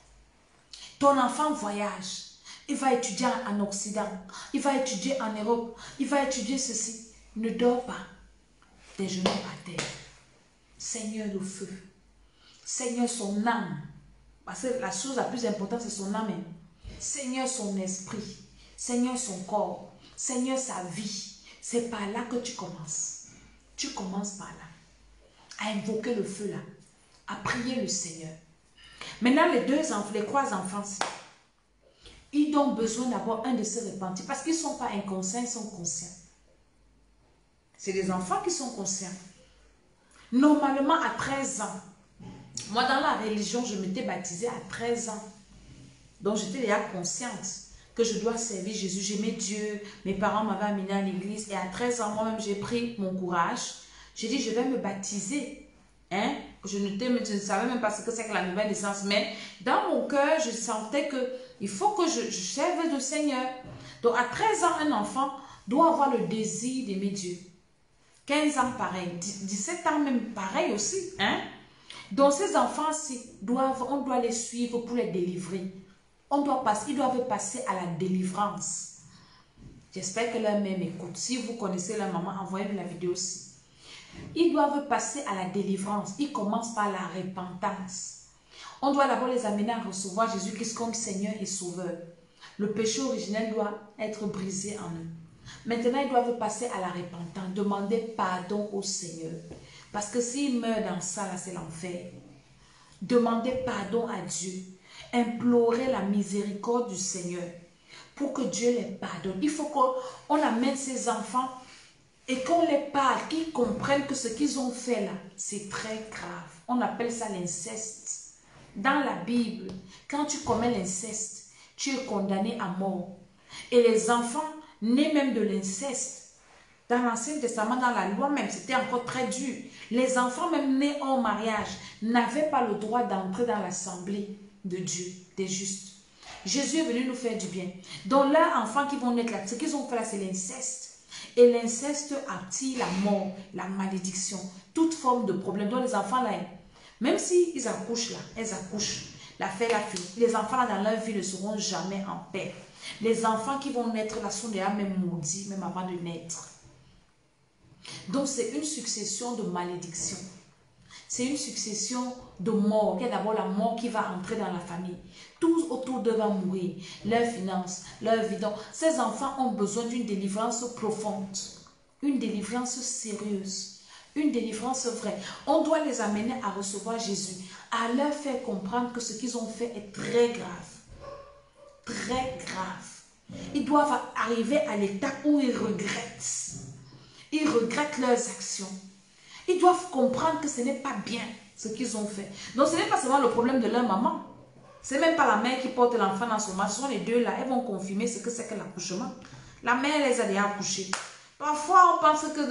Ton enfant voyage. Il va étudier en Occident. Il va étudier en Europe. Il va étudier ceci. Ne dors pas. Tes genoux à terre. Seigneur le feu. Seigneur son âme. Parce que la chose la plus importante, c'est son âme. Seigneur son esprit. Seigneur son corps. Seigneur sa vie. C'est par là que tu commences. Tu commences par là. À invoquer le feu là. À prier le Seigneur. Maintenant, les trois enfants, ils ont besoin d'avoir un de se repentir. Parce qu'ils ne sont pas inconscients, ils sont conscients. C'est des enfants qui sont conscients. Normalement, à 13 ans, moi dans la religion, je m'étais baptisée à 13 ans. Donc, j'étais déjà consciente que je dois servir Jésus. J'aimais Dieu. Mes parents m'avaient amené à l'église. Et à 13 ans, moi-même, j'ai pris mon courage. J'ai dit, je vais me baptiser. Hein? Je ne savais même pas ce que c'est que la nouvelle naissance. Mais dans mon cœur, je sentais qu'il faut que je serve le Seigneur. Donc, à 13 ans, un enfant doit avoir le désir d'aimer Dieu. 15 ans, pareil. 17 ans, même pareil aussi. Hein? Donc, ces enfants-ci, on doit les suivre pour les délivrer. Ils doivent passer à la délivrance. J'espère que leur mère m'écoute. Si vous connaissez leur maman, envoyez-moi la vidéo aussi. Ils doivent passer à la délivrance. Ils commencent par la repentance. On doit d'abord les amener à recevoir Jésus-Christ comme Seigneur et Sauveur. Le péché originel doit être brisé en eux. Maintenant, ils doivent passer à la repentance, demander pardon au Seigneur. Parce que s'ils meurent dans ça, là, c'est l'enfer. Demander pardon à Dieu. Implorer la miséricorde du Seigneur pour que Dieu les pardonne. Il faut qu'on amène ces enfants et qu'on les parle, qu'ils comprennent que ce qu'ils ont fait là, c'est très grave. On appelle ça l'inceste. Dans la Bible, quand tu commets l'inceste, tu es condamné à mort. Et les enfants nés même de l'inceste, dans l'Ancien Testament, dans la loi même, c'était encore très dur. Les enfants même nés hors mariage n'avaient pas le droit d'entrer dans l'assemblée de Dieu, des justes. Jésus est venu nous faire du bien. Donc leurs enfants qui vont naître là, ce qu'ils ont fait là, c'est l'inceste. Et l'inceste attire la mort, la malédiction, toute forme de problème. Donc les enfants là, même s'ils accouchent là, elles accouchent, la fille, la fille, les enfants là dans leur vie ne seront jamais en paix. Les enfants qui vont naître là sont déjà même maudits, même avant de naître. Donc c'est une succession de malédictions. C'est une succession de morts. Il y a d'abord la mort qui va entrer dans la famille. Tous autour d'eux vont mourir. Leurs finances, leur vie. Donc, ces enfants ont besoin d'une délivrance profonde. Une délivrance sérieuse. Une délivrance vraie. On doit les amener à recevoir Jésus. À leur faire comprendre que ce qu'ils ont fait est très grave. Très grave. Ils doivent arriver à l'étape où ils regrettent. Ils regrettent leurs actions. Ils doivent comprendre que ce n'est pas bien ce qu'ils ont fait. Donc ce n'est pas seulement le problème de leur maman. Ce n'est même pas la mère qui porte l'enfant dans son ventre. Ce sont les deux là. Elles vont confirmer ce que c'est que l'accouchement. La mère les a déjà accouchés. Parfois on pense que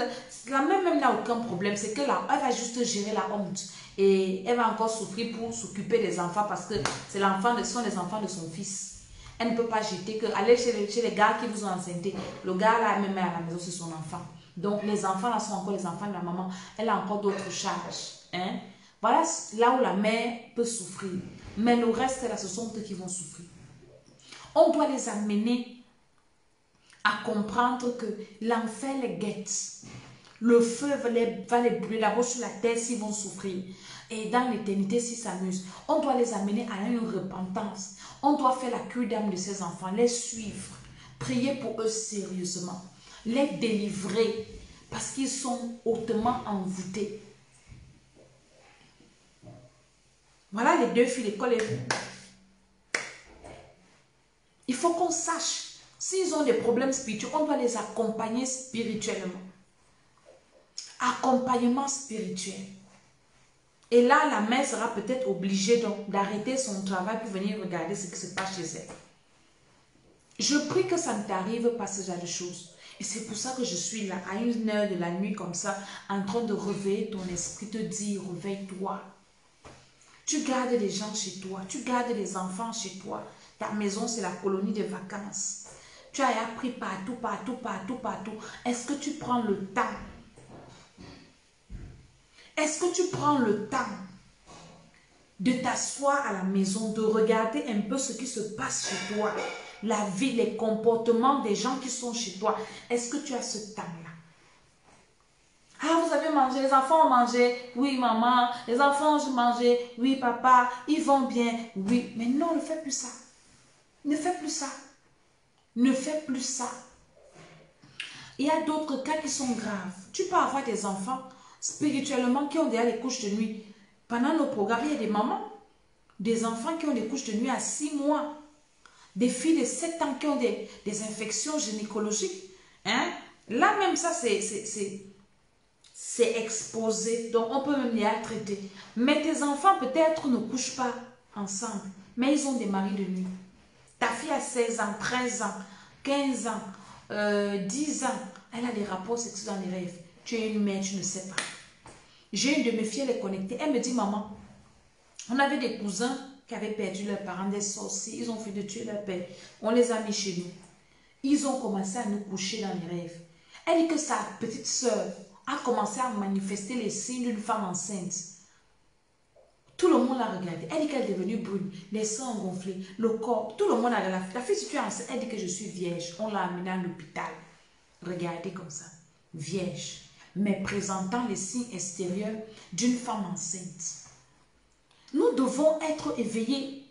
la mère même n'a aucun problème. C'est que là, elle va juste gérer la honte. Et elle va encore souffrir pour s'occuper des enfants parce que ce sont les enfants de son fils. Elle ne peut pas jeter que aller chez les gars qui vous ont enceinté. Le gars là même à la maison c'est son enfant. Donc, les enfants là sont encore les enfants de la maman. Elle a encore d'autres charges. Hein? Voilà là où la mère peut souffrir. Mais le reste là, ce sont eux qui vont souffrir. On doit les amener à comprendre que l'enfer les guette. Le feu va les brûler là-bas sur la terre s'ils vont souffrir. Et dans l'éternité s'ils s'amusent. On doit les amener à une repentance. On doit faire la cure d'âme de ces enfants. Les suivre. Prier pour eux sérieusement. Les délivrer parce qu'ils sont hautement envoûtés. Voilà les deux filles, l'école est où? Il faut qu'on sache. S'ils ont des problèmes spirituels, on doit les accompagner spirituellement. Accompagnement spirituel. Et là, la mère sera peut-être obligée donc d'arrêter son travail pour venir regarder ce qui se passe chez elle. Je prie que ça ne t'arrive pas ce genre de choses. Et c'est pour ça que je suis là, à 1h de la nuit comme ça, en train de réveiller ton esprit, te dire, réveille-toi. Tu gardes des gens chez toi, tu gardes des enfants chez toi. Ta maison, c'est la colonie de vacances. Tu as appris partout, partout, partout, partout. Est-ce que tu prends le temps? Est-ce que tu prends le temps de t'asseoir à la maison, de regarder un peu ce qui se passe chez toi? La vie, les comportements des gens qui sont chez toi. Est-ce que tu as ce temps-là? Ah, vous avez mangé, les enfants ont mangé. Oui, maman. Les enfants ont mangé. Oui, papa. Ils vont bien. Oui. Mais non, ne fais plus ça. Ne fais plus ça. Ne fais plus ça. Il y a d'autres cas qui sont graves. Tu peux avoir des enfants spirituellement qui ont déjà les couches de nuit. Pendant nos programmes, il y a des mamans, des enfants qui ont des couches de nuit à 6 mois. Des filles de 7 ans qui ont des infections gynécologiques. Hein? Là même ça, c'est exposé. Donc on peut même les traiter. Mais tes enfants peut-être ne couchent pas ensemble. Mais ils ont des maris de nuit. Ta fille a 16 ans, 13 ans, 15 ans, 10 ans. Elle a des rapports sexuels dans les rêves. Tu es une mère, tu ne sais pas. J'ai une de mes filles, elle est connectée. Elle me dit, maman, on avait des cousins qui avaient perdu leurs parents, des sorciers. Ils ont fait de tuer leur père. On les a mis chez nous. Ils ont commencé à nous coucher dans les rêves. Elle dit que sa petite soeur a commencé à manifester les signes d'une femme enceinte. Tout le monde l'a regardée. Elle dit qu'elle est devenue brune. Les seins ont gonflé. Le corps. Tout le monde a regardé. La fille, si tu es enceinte, elle dit que je suis vierge. On l'a amenée à l'hôpital. Regardez comme ça. Vierge. Mais présentant les signes extérieurs d'une femme enceinte. Nous devons être éveillés.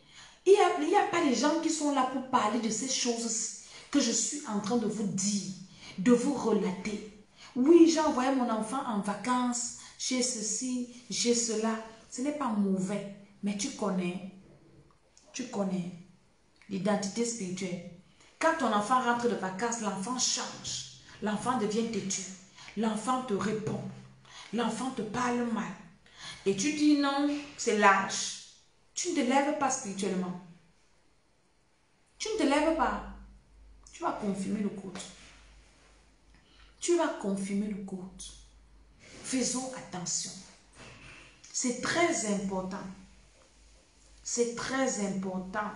Il n'y a pas des gens qui sont là pour parler de ces choses que je suis en train de vous dire, de vous relater. Oui, j'ai envoyé mon enfant en vacances, j'ai ceci, j'ai cela. Ce n'est pas mauvais, mais tu connais l'identité spirituelle. Quand ton enfant rentre de vacances, l'enfant change. L'enfant devient têtu. L'enfant te répond. L'enfant te parle mal. Et tu dis non, c'est lâche. Tu ne te lèves pas spirituellement. Tu ne te lèves pas. Tu vas confirmer le culte. Tu vas confirmer le culte. Faisons attention. C'est très important. C'est très important.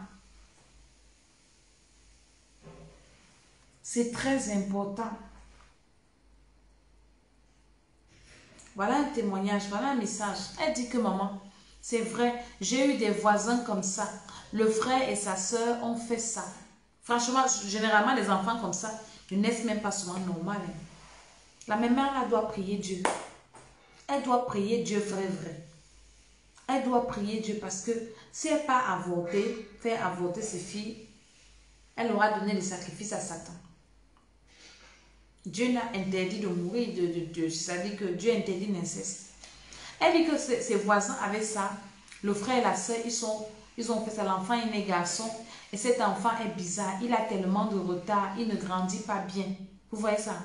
C'est très important. Voilà un témoignage, voilà un message. Elle dit que maman, c'est vrai, j'ai eu des voisins comme ça. Le frère et sa soeur ont fait ça. Franchement, généralement, les enfants comme ça ne naissent même pas souvent normal. Hein. La même mère, elle doit prier Dieu. Elle doit prier Dieu vrai. Elle doit prier Dieu parce que si elle n'a pas avorté, faire avorter ses filles, elle aura donné le sacrifice à Satan. Dieu n'a interdit de mourir, c'est-à-dire que Dieu interdit l'inceste. Elle dit que ses voisins avaient ça. Le frère et la soeur, ils ont fait ça. L'enfant est né garçon et cet enfant est bizarre. Il a tellement de retard, il ne grandit pas bien. Vous voyez ça?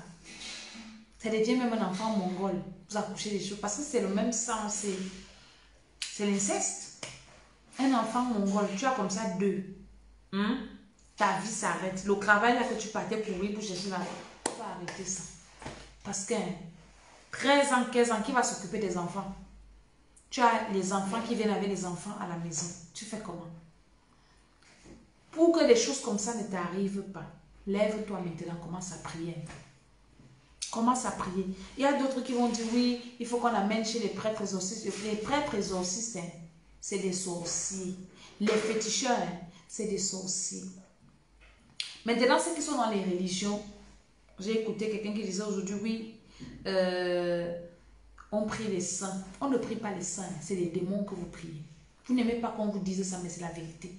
Ça devient même un enfant mongol. Vous accouchez des choses parce que c'est le même sang, c'est l'inceste. Un enfant mongol, tu as comme ça 2. Ta vie s'arrête. Le travail là que tu partais pour chercher là, tu vas arrêter ça. Parce que 13 ans, 15 ans, qui va s'occuper des enfants? Tu as les enfants qui viennent avec les enfants à la maison. Tu fais comment? Pour que des choses comme ça ne t'arrivent pas, lève-toi maintenant, commence à prier. Commence à prier. Il y a d'autres qui vont dire oui, il faut qu'on amène chez les prêtres exorcistes. Les prêtres exorcistes, hein, c'est des sorciers. Les féticheurs, hein, c'est des sorciers. Maintenant, ceux qui sont dans les religions, j'ai écouté quelqu'un qui disait aujourd'hui, oui, on prie les saints. On ne prie pas les saints, c'est les démons que vous priez. Vous n'aimez pas qu'on vous dise ça, mais c'est la vérité.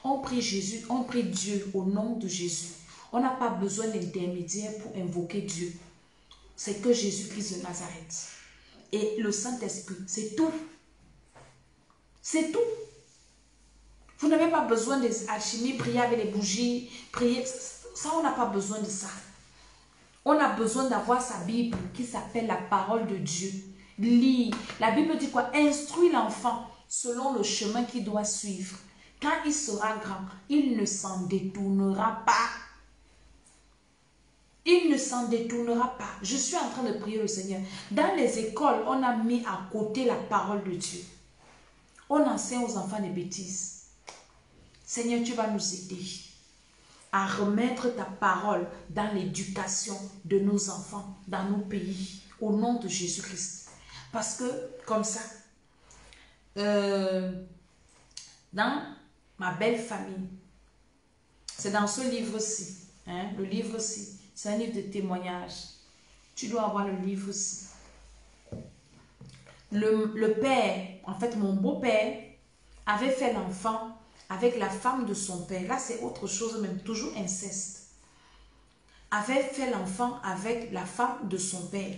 On prie Jésus, on prie Dieu au nom de Jésus. On n'a pas besoin d'intermédiaire pour invoquer Dieu. C'est que Jésus-Christ de Nazareth. Et le Saint-Esprit, c'est tout. C'est tout. Vous n'avez pas besoin des alchimies, prier avec les bougies, prier. ça, on n'a pas besoin de ça. On a besoin d'avoir sa Bible qui s'appelle la parole de Dieu. Lis. La Bible dit quoi? Instruis l'enfant selon le chemin qu'il doit suivre. Quand il sera grand, il ne s'en détournera pas. Il ne s'en détournera pas. Je suis en train de prier le Seigneur. Dans les écoles, on a mis à côté la parole de Dieu. On enseigne aux enfants des bêtises. Seigneur, tu vas nous aider à remettre ta parole dans l'éducation de nos enfants, dans nos pays, au nom de Jésus-Christ. Parce que, comme ça, dans ma belle famille, c'est dans ce livre-ci, hein, le livre-ci, c'est un livre de témoignages. Tu dois avoir le livre-ci. Le père, en fait, mon beau-père, avait fait l'enfant avec la femme de son père. Là, c'est autre chose, même toujours inceste. Avait fait l'enfant avec la femme de son père.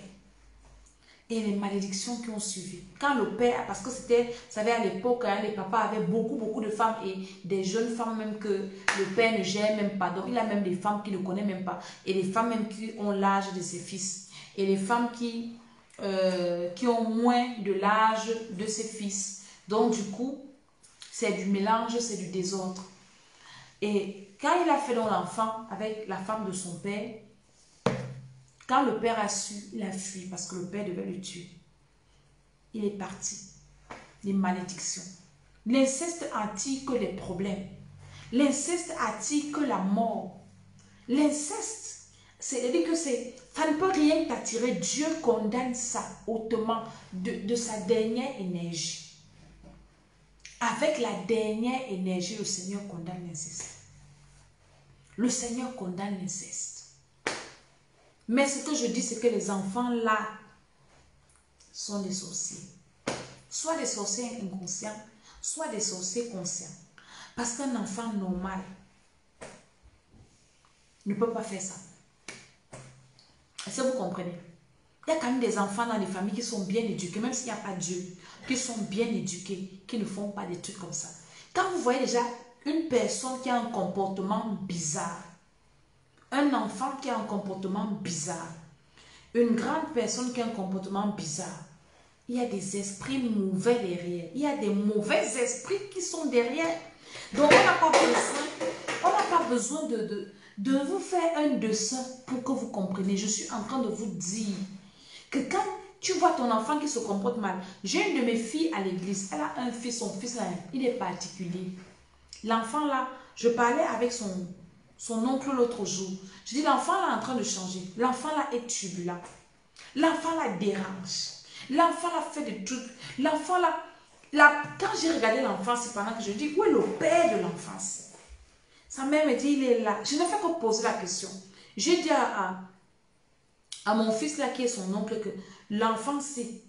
Et les malédictions qui ont suivi. Quand le père, parce que c'était, vous savez, à l'époque, hein, les papas avaient beaucoup de femmes et des jeunes femmes même que le père ne gère même pas. Donc, il a même des femmes qu'il ne connaît même pas. Et les femmes même qui ont l'âge de ses fils. Et les femmes qui ont moins de l'âge de ses fils. Donc, du coup, c'est du mélange, c'est du désordre. Et quand il a fait donc l'enfant avec la femme de son père, quand le père a su, il a fui parce que le père devait le tuer. Il est parti. Les malédictions. L'inceste attire que les problèmes. L'inceste attire que la mort. L'inceste, c'est-à-dire que ça ne peut rien t'attirer. Dieu condamne ça hautement de sa dernière énergie. Avec la dernière énergie, le Seigneur condamne l'inceste. Le Seigneur condamne l'inceste. Mais ce que je dis, c'est que les enfants là sont des sorciers. Soit des sorciers inconscients, soit des sorciers conscients. Parce qu'un enfant normal ne peut pas faire ça. Est-ce que vous comprenez? Il y a quand même des enfants dans les familles qui sont bien éduqués, même s'il n'y a pas Dieu, qui sont bien éduqués, qui ne font pas des trucs comme ça. Quand vous voyez déjà une personne qui a un comportement bizarre, un enfant qui a un comportement bizarre, une grande personne qui a un comportement bizarre, il y a des esprits mauvais derrière. Il y a des mauvais esprits qui sont derrière. Donc, on n'a pas besoin de vous faire un dessin pour que vous compreniez. Je suis en train de vous dire que quand tu vois ton enfant qui se comporte mal, j'ai une de mes filles à l'église, elle a un fils, son fils là, il est particulier. L'enfant là, je parlais avec son oncle l'autre jour. Je dis, l'enfant là est en train de changer. L'enfant là est turbulent. L'enfant là dérange. L'enfant là fait des trucs. L'enfant là, quand j'ai regardé l'enfant, c'est pendant que je dis, où est le père de l'enfance? Sa mère me dit, il est là. Je ne fais que poser la question. J'ai dit à mon fils là, qui est son oncle, que l'enfant, c'est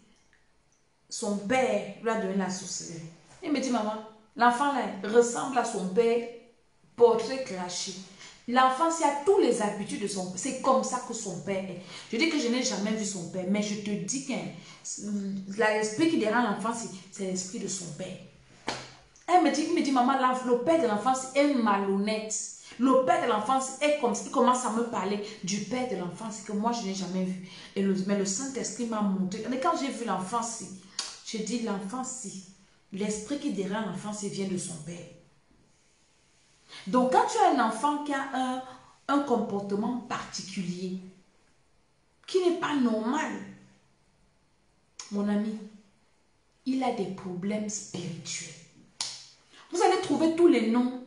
son père lui a donné la sorcellerie. Il me dit, maman, l'enfant là ressemble à son père, portrait craché. L'enfant, il a tous les habitudes de son père. C'est comme ça que son père est. Je dis que je n'ai jamais vu son père, mais je te dis que l'esprit qui dérange l'enfant, c'est l'esprit de son père. Il me dit, maman, le père de l'enfance est malhonnête. Le père de l'enfance est comme ça. Il commence à me parler du père de l'enfance que moi, je n'ai jamais vu. Mais le Saint-Esprit m'a montré. Et quand j'ai vu l'enfance, je dis, l'enfance, l'esprit qui dérange l'enfance, vient de son père. Donc, quand tu as un enfant qui a un comportement particulier, qui n'est pas normal, mon ami, il a des problèmes spirituels. Vous allez trouver tous les noms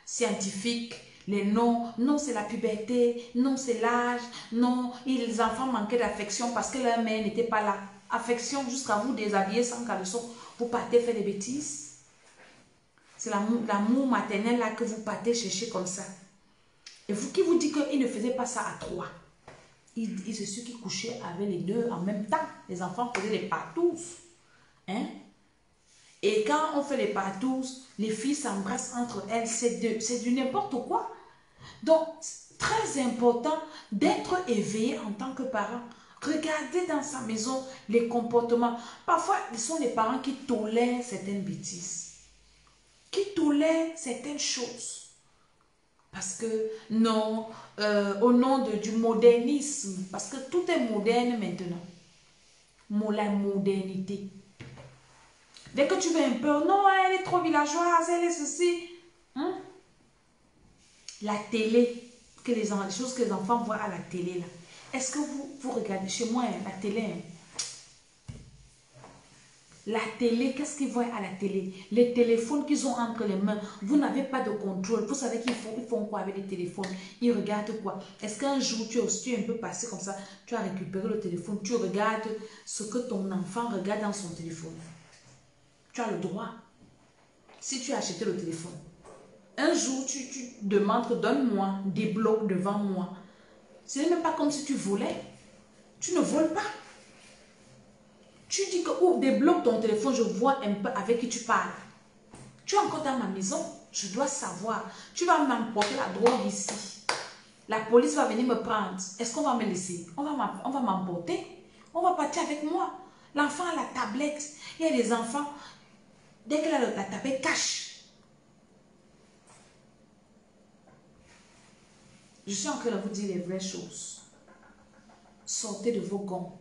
scientifiques, les noms, non c'est la puberté, non c'est l'âge, non, les enfants manquaient d'affection parce que leur mère n'était pas là. Affection jusqu'à vous déshabiller sans caleçon, vous partez faire des bêtises. C'est l'amour maternel là que vous partez chercher comme ça. Et vous qui vous dites qu'il ne faisait pas ça à trois. Il se sûr qu'il couchait avec les deux en même temps. Les enfants faisaient les partous. Hein? Et quand on fait les partous, les filles s'embrassent entre elles. C'est du n'importe quoi. Donc, très important d'être éveillé en tant que parent. Regardez dans sa maison les comportements. Parfois, ce sont les parents qui tolèrent certaines bêtises, qui tolèrent certaines choses. Parce que, non, au nom du modernisme, parce que tout est moderne maintenant. La modernité. Dès que tu veux un peu, non, elle est trop villageoise, elle est ceci. Hein? La télé, les choses que les enfants voient à la télé, là. Est-ce que vous regardez chez moi, hein, la télé, hein? La télé, qu'est-ce qu'ils voient à la télé? Les téléphones qu'ils ont entre les mains, vous n'avez pas de contrôle. Vous savez ils font quoi avec les téléphones? Ils regardent quoi? Est-ce qu'un jour, tu es un peu passé comme ça, tu as récupéré le téléphone, tu regardes ce que ton enfant regarde dans son téléphone? Tu as le droit. Si tu as acheté le téléphone, un jour, tu demandes, donne-moi, débloque devant moi. Ce n'est même pas comme si tu volais. Tu ne voles pas. Tu dis que, ou débloque ton téléphone, je vois un peu avec qui tu parles. Tu es encore dans ma maison, je dois savoir. Tu vas m'emporter la drogue ici. La police va venir me prendre. Est-ce qu'on va me laisser? On va m'emporter. On va partir avec moi. L'enfant a la tablette. Il y a des enfants, dès qu'elle a la tablette, cache. Je suis en train de vous dire les vraies choses. Sortez de vos gonds.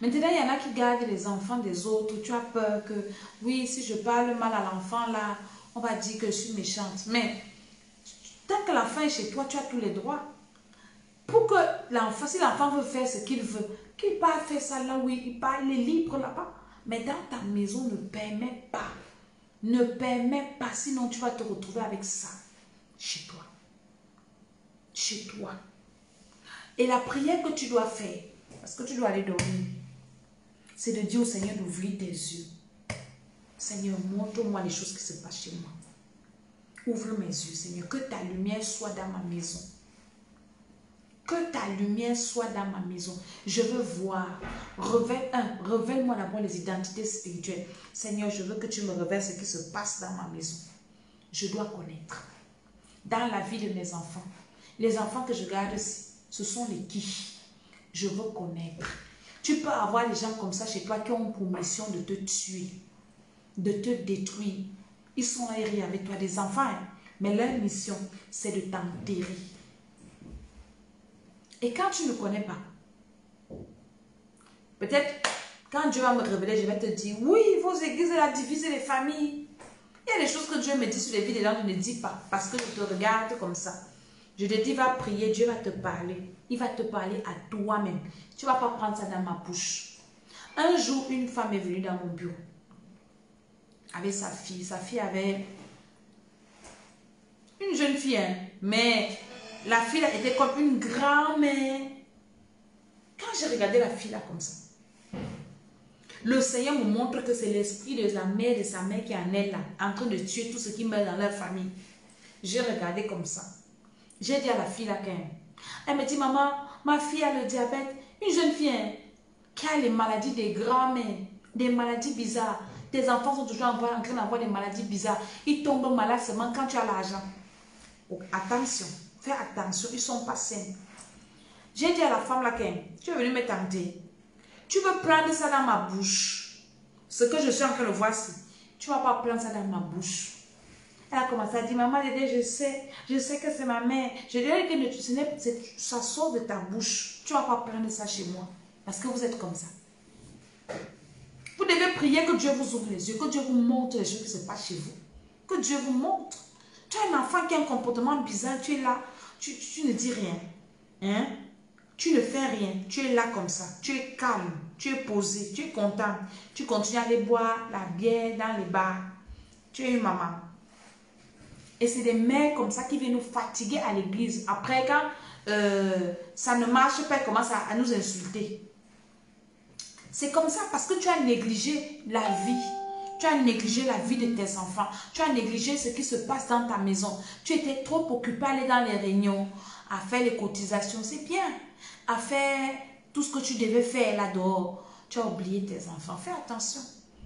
Maintenant, il y en a qui gardent les enfants des autres. Tu as peur que, oui, si je parle mal à l'enfant, là, on va dire que je suis méchante. Mais, tant que l'enfant est chez toi, tu as tous les droits. Pour que l'enfant, si l'enfant veut faire ce qu'il veut, qu'il part faire ça là où il part, il est libre là-bas. Mais dans ta maison, ne permets pas. Ne permets pas, sinon tu vas te retrouver avec ça chez toi. Chez toi. Et la prière que tu dois faire, parce que tu dois aller dormir, c'est de dire au Seigneur d'ouvrir tes yeux. Seigneur, montre-moi les choses qui se passent chez moi. Ouvre mes yeux, Seigneur. Que ta lumière soit dans ma maison. Que ta lumière soit dans ma maison. Je veux voir. Révèle-moi d'abord les identités spirituelles. Seigneur, je veux que tu me révèles ce qui se passe dans ma maison. Je dois connaître. Dans la vie de mes enfants. Les enfants que je garde, ce sont les qui. Je veux connaître. Tu peux avoir des gens comme ça chez toi qui ont pour mission de te tuer, de te détruire. Ils sont là et rient avec toi, des enfants, hein? Mais leur mission, c'est de t'enterrer. Et quand tu ne connais pas, peut-être quand Dieu va me révéler, je vais te dire, oui, vos églises là divisent les familles. Il y a des choses que Dieu me dit sur les vies des gens, je ne dis pas, parce que je te regarde comme ça. Je te dis, va prier, Dieu va te parler. Il va te parler à toi-même. Tu ne vas pas prendre ça dans ma bouche. Un jour, une femme est venue dans mon bureau avec sa fille. Sa fille avait une jeune fille, hein, mais la fille là, était comme une grand-mère. Quand j'ai regardé la fille là comme ça, le Seigneur me montre que c'est l'esprit de la mère de sa mère qui est en elle là, en train de tuer tout ce qui meurt dans leur famille. J'ai regardé comme ça. J'ai dit à la fille là quand même. Elle me dit, maman, ma fille a le diabète. Une jeune fille hein, qui a les maladies des grands-mères, des maladies bizarres. Tes enfants sont toujours en train d'avoir des maladies bizarres. Ils tombent malades seulement quand tu as l'argent. Donc, attention, fais attention, ils ne sont pas sains. J'ai dit à la femme là quand même, tu es venue me tenter. Tu veux prendre ça dans ma bouche. Ce que je suis en train de voir, c'est, tu ne vas pas prendre ça dans ma bouche. Elle a commencé à dire, maman, je sais que c'est ma mère. Je dirais que ça sort de ta bouche. Tu ne vas pas prendre ça chez moi. Parce que vous êtes comme ça. Vous devez prier que Dieu vous ouvre les yeux, que Dieu vous montre les choses qui se passent chez vous. Que Dieu vous montre. Tu as un enfant qui a un comportement bizarre, tu es là, tu ne dis rien. Hein? Tu ne fais rien, tu es là comme ça. Tu es calme, tu es posé, tu es content. Tu continues à aller boire la bière dans les bars. Tu es une maman. Et c'est des mères comme ça qui viennent nous fatiguer à l'église. Après, quand ça ne marche pas, elles commencent à nous insulter. C'est comme ça parce que tu as négligé la vie. Tu as négligé la vie de tes enfants. Tu as négligé ce qui se passe dans ta maison. Tu étais trop occupé à aller dans les réunions, à faire les cotisations. C'est bien. À faire tout ce que tu devais faire là-dehors. Tu as oublié tes enfants. Fais attention.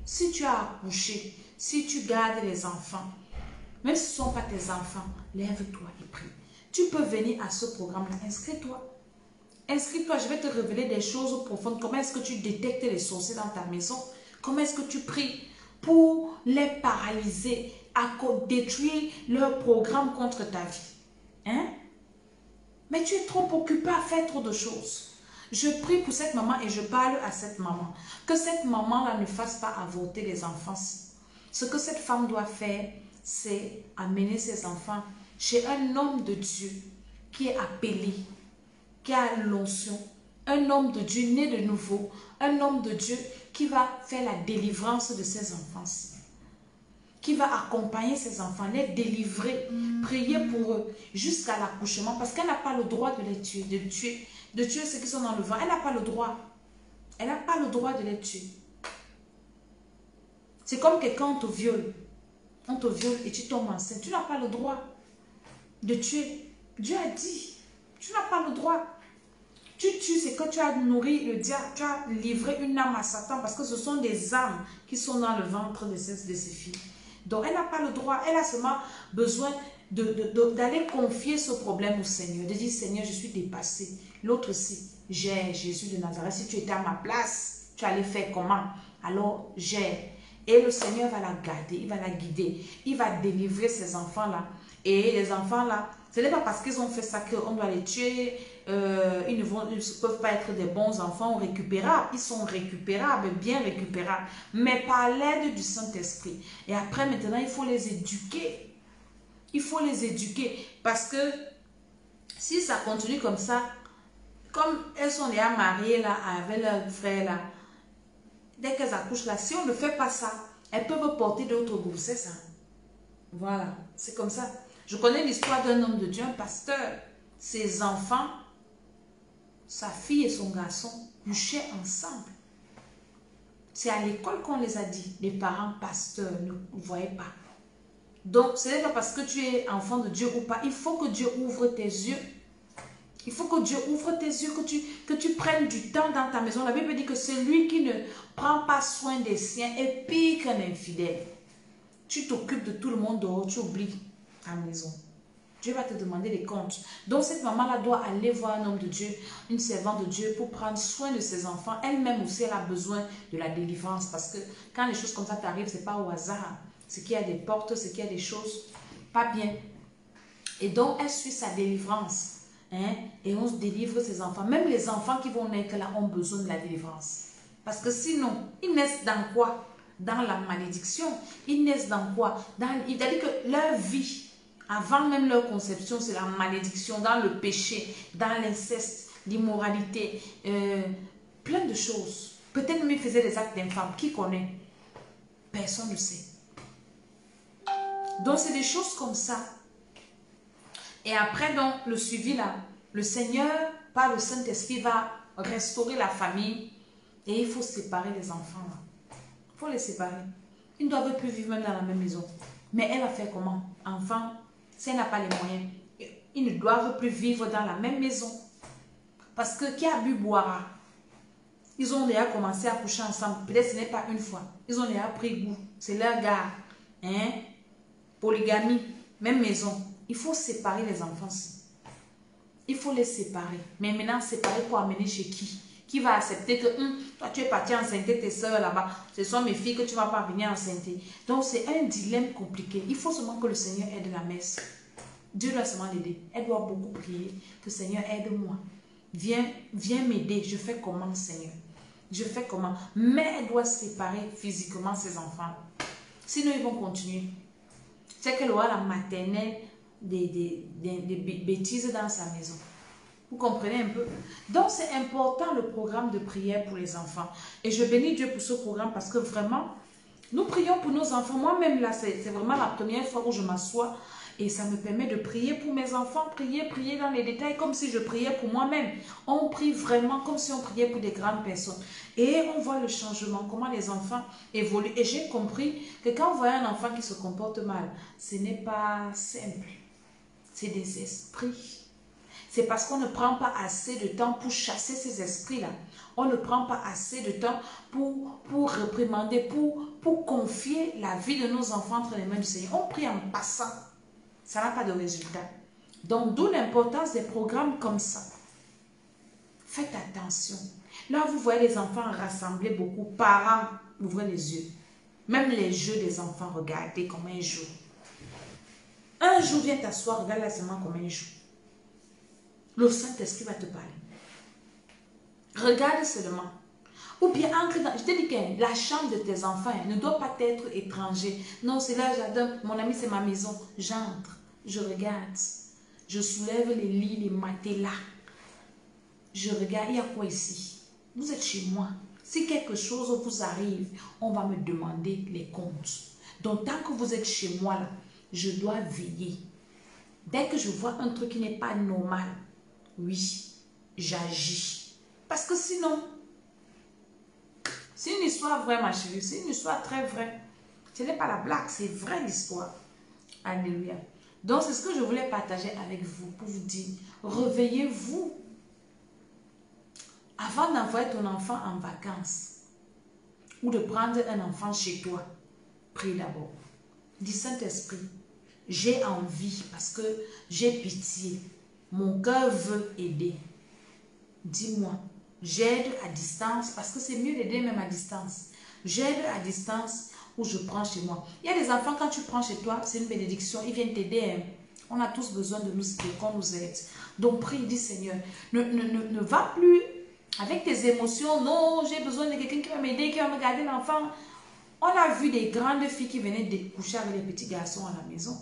Si tu as accouché, si tu gardes les enfants, même si ce ne sont pas tes enfants, lève-toi et prie. Tu peux venir à ce programme-là. Inscris-toi. Inscris-toi, je vais te révéler des choses profondes. Comment est-ce que tu détectes les sorciers dans ta maison? Comment est-ce que tu pries pour les paralyser, à détruire leur programme contre ta vie? Hein? Mais tu es trop occupé à faire trop de choses. Je prie pour cette maman et je parle à cette maman. Que cette maman-là ne fasse pas avorter les enfants. Ce que cette femme doit faire, c'est amener ses enfants chez un homme de Dieu qui est appelé, qui a l'onction, un homme de Dieu né de nouveau, un homme de Dieu qui va faire la délivrance de ses enfants-ci, qui va accompagner ses enfants, les délivrer, prier pour eux jusqu'à l'accouchement, parce qu'elle n'a pas le droit de les tuer, de tuer ceux qui sont dans le vent. Elle n'a pas le droit. Elle n'a pas le droit de les tuer. C'est comme que quand on te viole et tu tombes enceinte, tu n'as pas le droit de tuer. Dieu a dit, tu n'as pas le droit. Tu tues, c'est que tu as nourri le diable, tu as livré une âme à Satan, parce que ce sont des âmes qui sont dans le ventre de ces filles. Donc, elle n'a pas le droit, elle a seulement besoin d'aller confier ce problème au Seigneur, de dire, Seigneur, je suis dépassée. L'autre aussi, j'ai Jésus de Nazareth, si tu étais à ma place, tu allais faire comment? Alors, j'ai. Et le Seigneur va la garder, il va la guider, il va délivrer ces enfants-là. Et les enfants-là, ce n'est pas parce qu'ils ont fait ça qu'on doit les tuer, ils ne peuvent pas être des bons enfants récupérables. Ils sont récupérables, bien récupérables, mais par l'aide du Saint-Esprit. Et après, maintenant, il faut les éduquer. Il faut les éduquer parce que si ça continue comme ça, comme elles sont déjà mariées là, avec leur frère là, dès qu'elles accouchent là, si on ne fait pas ça, elles peuvent porter d'autres grossesses. Hein. Voilà, c'est comme ça. Je connais l'histoire d'un homme de Dieu, un pasteur. Ses enfants, sa fille et son garçon, couchaient ensemble. C'est à l'école qu'on les a dit. Les parents pasteurs ne voyaient pas. Donc, ce n'est pas parce que tu es enfant de Dieu ou pas. Il faut que Dieu ouvre tes yeux. Il faut que Dieu ouvre tes yeux, que tu prennes du temps dans ta maison. La Bible dit que celui qui ne prend pas soin des siens est pire qu'un infidèle. Tu t'occupes de tout le monde dehors, tu oublies ta maison. Dieu va te demander des comptes. Donc cette maman-là doit aller voir un homme de Dieu, une servante de Dieu pour prendre soin de ses enfants. Elle-même aussi, elle a besoin de la délivrance parce que quand les choses comme ça t'arrivent, ce n'est pas au hasard. C'est qu'il y a des portes, c'est qu'il y a des choses pas bien. Et donc, elle suit sa délivrance. Hein? Et on se délivre ses enfants. Même les enfants qui vont naître là ont besoin de la délivrance. Parce que sinon, ils naissent dans quoi? Dans la malédiction. Ils naissent dans quoi? C'est-à-dire que leur vie, avant même leur conception, c'est la malédiction, dans le péché, dans l'inceste, l'immoralité, plein de choses. Peut-être même ils faisaient des actes d'infâme. Qui connaît? Personne ne sait. Donc, c'est des choses comme ça. Et après, donc, le suivi là, le Seigneur, par le Saint-Esprit, va restaurer la famille et il faut séparer les enfants là. Il faut les séparer. Ils ne doivent plus vivre même dans la même maison. Mais elle a fait comment? Enfant, si elle n'a pas les moyens, ils ne doivent plus vivre dans la même maison. Parce que qui a bu boira. Ils ont déjà commencé à coucher ensemble. Peut-être ce n'est pas une fois. Ils ont déjà pris goût. C'est leur gars. Hein? Polygamie, même maison. Il faut séparer les enfants. Il faut les séparer. Mais maintenant, séparer pour amener chez qui? Qui va accepter que toi, tu es parti enceinter tes soeurs là-bas. Ce sont mes filles que tu ne vas pas venir enceinter. Donc, c'est un dilemme compliqué. Il faut seulement que le Seigneur aide la messe. Dieu doit seulement l'aider. Elle doit beaucoup prier. Que Seigneur, aide-moi. Viens m'aider. Je fais comment, Seigneur? Je fais comment? Mais elle doit séparer physiquement ses enfants. Sinon, ils vont continuer. C'est qu'elle aura la maternelle des bêtises dans sa maison. Vous comprenez un peu? Donc, c'est important le programme de prière pour les enfants. Et je bénis Dieu pour ce programme parce que vraiment, nous prions pour nos enfants. Moi-même, là, c'est vraiment la première fois où je m'assois et ça me permet de prier pour mes enfants, prier dans les détails comme si je priais pour moi-même. On prie vraiment comme si on priait pour des grandes personnes. Et on voit le changement, comment les enfants évoluent. Et j'ai compris que quand on voit un enfant qui se comporte mal, ce n'est pas simple. C'est des esprits. C'est parce qu'on ne prend pas assez de temps pour chasser ces esprits-là. On ne prend pas assez de temps pour réprimander, pour confier la vie de nos enfants entre les mains du Seigneur. On prie en passant. Ça n'a pas de résultat. Donc, d'où l'importance des programmes comme ça. Faites attention. Là, vous voyez les enfants rassemblés beaucoup. Parents, ouvrez les yeux. Même les jeux des enfants, regardez comment ils jouent. Un jour, viens t'asseoir, regarde la semaine comme un jour. Le Saint-Esprit va te parler. Regarde seulement. Ou bien entre dans... Je te dis que la chambre de tes enfants ne doit pas être étranger. Non, c'est là, j'adore. Mon ami, c'est ma maison. J'entre, je regarde. Je soulève les lits, les matelas. Je regarde, il y a quoi ici? Vous êtes chez moi. Si quelque chose vous arrive, on va me demander les comptes. Donc, tant que vous êtes chez moi, là, je dois veiller. Dès que je vois un truc qui n'est pas normal, oui, j'agis. Parce que sinon, c'est une histoire vraie, ma chérie. C'est une histoire très vraie. Ce n'est pas la blague, c'est vrai l'histoire. Alléluia. Donc, c'est ce que je voulais partager avec vous pour vous dire, réveillez-vous. Avant d'envoyer ton enfant en vacances ou de prendre un enfant chez toi, prie d'abord. Dis Saint-Esprit, j'ai envie parce que j'ai pitié. Mon cœur veut aider. Dis-moi, j'aide à distance parce que c'est mieux d'aider même à distance. J'aide à distance ou je prends chez moi. Il y a des enfants, quand tu prends chez toi, c'est une bénédiction, ils viennent t'aider. Hein. On a tous besoin de nous aider, qu'on nous aide. Donc prie, dis Seigneur, ne va plus avec tes émotions. Non, j'ai besoin de quelqu'un qui va m'aider, qui va me garder l'enfant. On a vu des grandes filles qui venaient de coucher avec les petits garçons à la maison.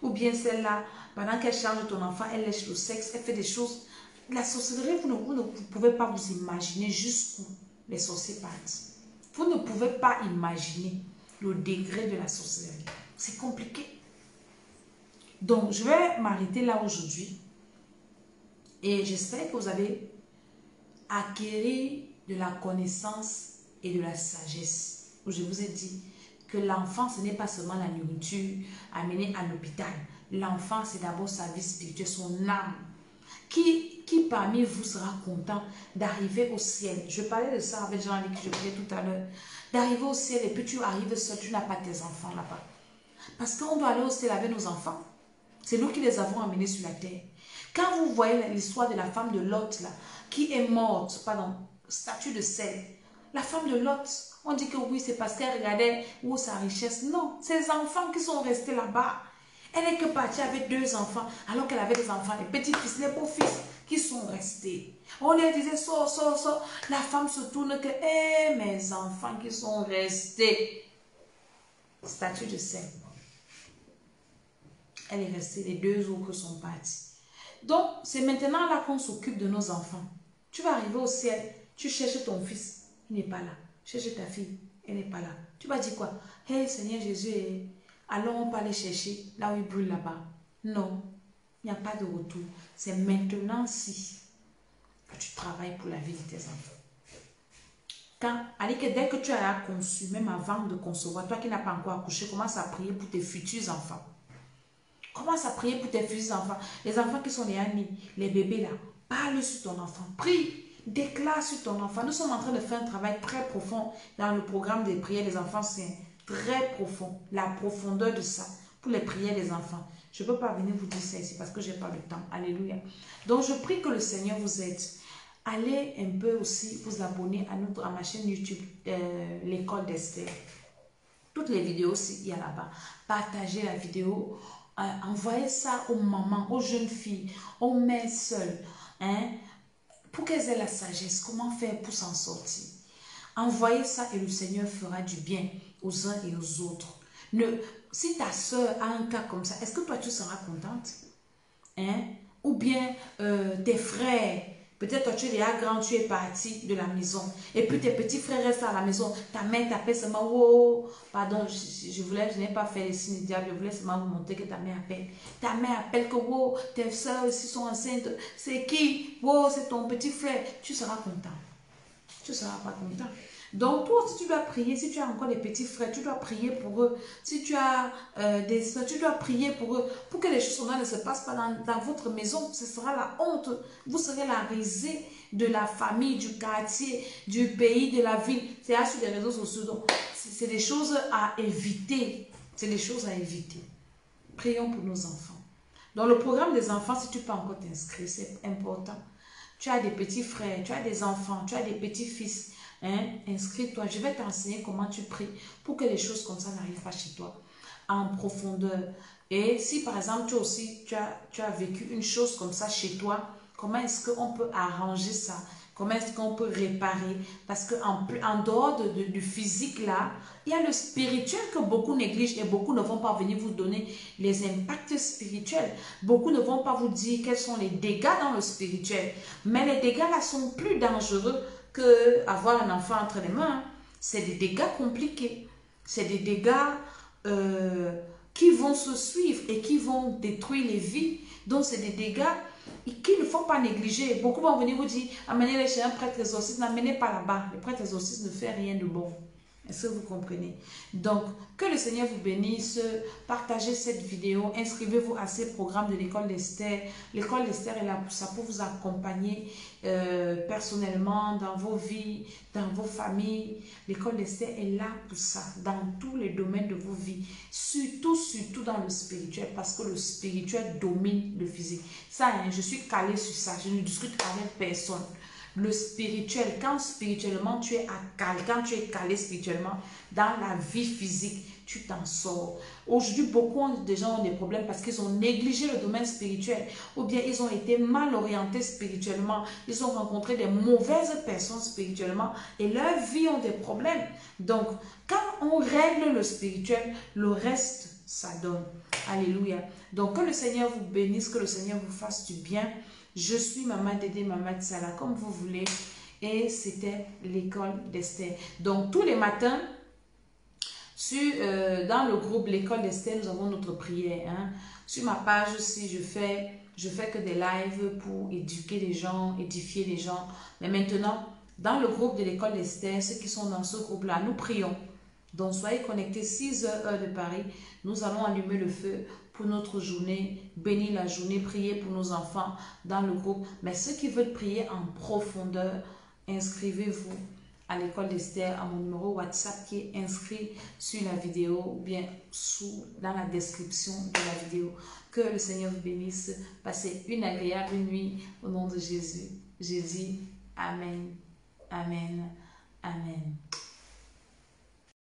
Ou bien celle-là, pendant qu'elle charge ton enfant, elle lèche le sexe, elle fait des choses. La sorcellerie, vous ne pouvez pas vous imaginer jusqu'où les sorciers partent. Vous ne pouvez pas imaginer le degré de la sorcellerie. C'est compliqué. Donc, je vais m'arrêter là aujourd'hui. Et j'espère que vous avez acquis de la connaissance et de la sagesse. Je vous ai dit que l'enfant, ce n'est pas seulement la nourriture amenée à l'hôpital. L'enfant, c'est d'abord sa vie spirituelle, son âme. Qui parmi vous sera content d'arriver au ciel? Je parlais de ça avec Jean-Luc, je parlais tout à l'heure. D'arriver au ciel et puis tu arrives seul, tu n'as pas tes enfants là-bas. Parce qu'on doit aller au ciel avec nos enfants. C'est nous qui les avons amenés sur la terre. Quand vous voyez l'histoire de la femme de Lot, là, qui est morte, pardon, statue de sel. La femme de Lot, on dit que oui, c'est parce qu'elle regardait où sa richesse. Non, ses enfants qui sont restés là-bas. Elle n'est que partie avec 2 enfants, alors qu'elle avait des enfants, les petits-fils, les beaux-fils, qui sont restés. On leur disait, sors. La femme se tourne que, mes enfants qui sont restés. Statue de sel. Elle est restée, les 2 autres sont partis. Donc, c'est maintenant là qu'on s'occupe de nos enfants. Tu vas arriver au ciel, tu cherches ton fils, il n'est pas là. Cherche ta fille, elle n'est pas là. Tu vas dire quoi? Hey Seigneur Jésus, allons on pas aller chercher là où il brûle là-bas. Non, il n'y a pas de retour. C'est maintenant si que tu travailles pour la vie de tes enfants. Dès que tu as conçu, même avant de concevoir, toi qui n'as pas encore accouché, commence à prier pour tes futurs enfants. Commence à prier pour tes futurs enfants. Les enfants qui sont les amis, les bébés là. Parle sur ton enfant. Prie. Déclare sur ton enfant. Nous sommes en train de faire un travail très profond dans le programme des prières des enfants. C'est très profond. La profondeur de ça pour les prières des enfants. Je ne peux pas venir vous dire ça ici parce que je n'ai pas le temps. Alléluia. Donc je prie que le Seigneur vous aide. Allez un peu aussi vous abonner à ma chaîne YouTube, l'école d'Esther. Toutes les vidéos, il y a là-bas. Partagez la vidéo. Envoyez ça aux mamans, aux jeunes filles, aux mères seules, hein, pour qu'elles aient la sagesse. Comment faire pour s'en sortir? Envoyez ça et le Seigneur fera du bien aux uns et aux autres. Si ta soeur a un cas comme ça, est-ce que toi tu seras contente? Hein? Ou bien tes frères, peut-être toi tu es déjà grand, tu es parti de la maison. Et puis tes petits frères restent à la maison. Ta mère t'appelle seulement, oh, pardon, je n'ai pas fait les signes du diable, je voulais seulement vous montrer que ta mère appelle. Ta mère appelle que, oh, tes soeurs aussi sont enceintes. C'est qui? Oh, c'est ton petit frère. Tu seras content. Tu ne seras pas content. Donc, toi aussi, tu dois prier. Si tu as encore des petits frères, tu dois prier pour eux. Si tu as des soeurs, tu dois prier pour eux. Pour que les choses ne se passent pas dans votre maison. Ce sera la honte. Vous serez la risée de la famille, du quartier, du pays, de la ville. C'est là sur les réseaux sociaux. Donc, c'est des choses à éviter. C'est des choses à éviter. Prions pour nos enfants. Dans le programme des enfants, si tu peux encore t'inscrire, c'est important. Tu as des petits frères, tu as des enfants, tu as des petits-fils. Hein? Inscris-toi. Je vais t'enseigner comment tu pries pour que les choses comme ça n'arrivent pas chez toi. en profondeur. Et si par exemple, tu as vécu une chose comme ça chez toi, comment est-ce qu'on peut arranger ça? Comment est-ce qu'on peut réparer? Parce qu'en dehors du physique là, il y a le spirituel que beaucoup négligent et beaucoup ne vont pas venir vous donner les impacts spirituels. Beaucoup ne vont pas vous dire quels sont les dégâts dans le spirituel. Mais les dégâts là sont plus dangereux que avoir un enfant entre les mains. C'est des dégâts compliqués. C'est des dégâts qui vont se suivre et qui vont détruire les vies. Donc c'est des dégâts qu'il ne faut pas négliger. Beaucoup vont venir vous dire, amenez-les chez un prêtre exorciste, n'amenez pas là-bas. Le prêtre exorciste ne fait rien de bon. Est-ce que vous comprenez? Donc, que le Seigneur vous bénisse. Partagez cette vidéo. Inscrivez-vous à ces programmes de l'école d'Esther. L'école d'Esther est là pour ça, pour vous accompagner personnellement dans vos vies, dans vos familles. L'école d'Esther est là pour ça, dans tous les domaines de vos vies. Surtout, surtout dans le spirituel, parce que le spirituel domine le physique. Ça, hein, je suis calée sur ça. Je ne discute avec personne. Le spirituel, quand spirituellement tu es quand tu es calé spirituellement, dans la vie physique, tu t'en sors. Aujourd'hui, beaucoup de gens ont des problèmes parce qu'ils ont négligé le domaine spirituel ou bien ils ont été mal orientés spirituellement. Ils ont rencontré des mauvaises personnes spirituellement et leur vie ont des problèmes. Donc, quand on règle le spirituel, le reste, ça donne. Alléluia. Donc, que le Seigneur vous bénisse, que le Seigneur vous fasse du bien. Je suis Maman Dédé, Maman Tsala, comme vous voulez. Et c'était l'école d'Esther. Donc, tous les matins, dans le groupe l'école d'Esther, nous avons notre prière. Hein. Sur ma page aussi, je fais que des lives pour éduquer les gens, édifier les gens. Mais maintenant, dans le groupe de l'école d'Esther, ceux qui sont dans ce groupe-là, nous prions. Donc, soyez connectés 6 heures de Paris. Nous allons allumer le feu pour notre journée, bénir la journée, prier pour nos enfants dans le groupe. Mais ceux qui veulent prier en profondeur, inscrivez-vous à l'école d'Esther, à mon numéro WhatsApp qui est inscrit sur la vidéo ou bien dans la description de la vidéo. Que le Seigneur vous bénisse. Passez une agréable nuit au nom de Jésus. Je dis Amen, Amen, Amen.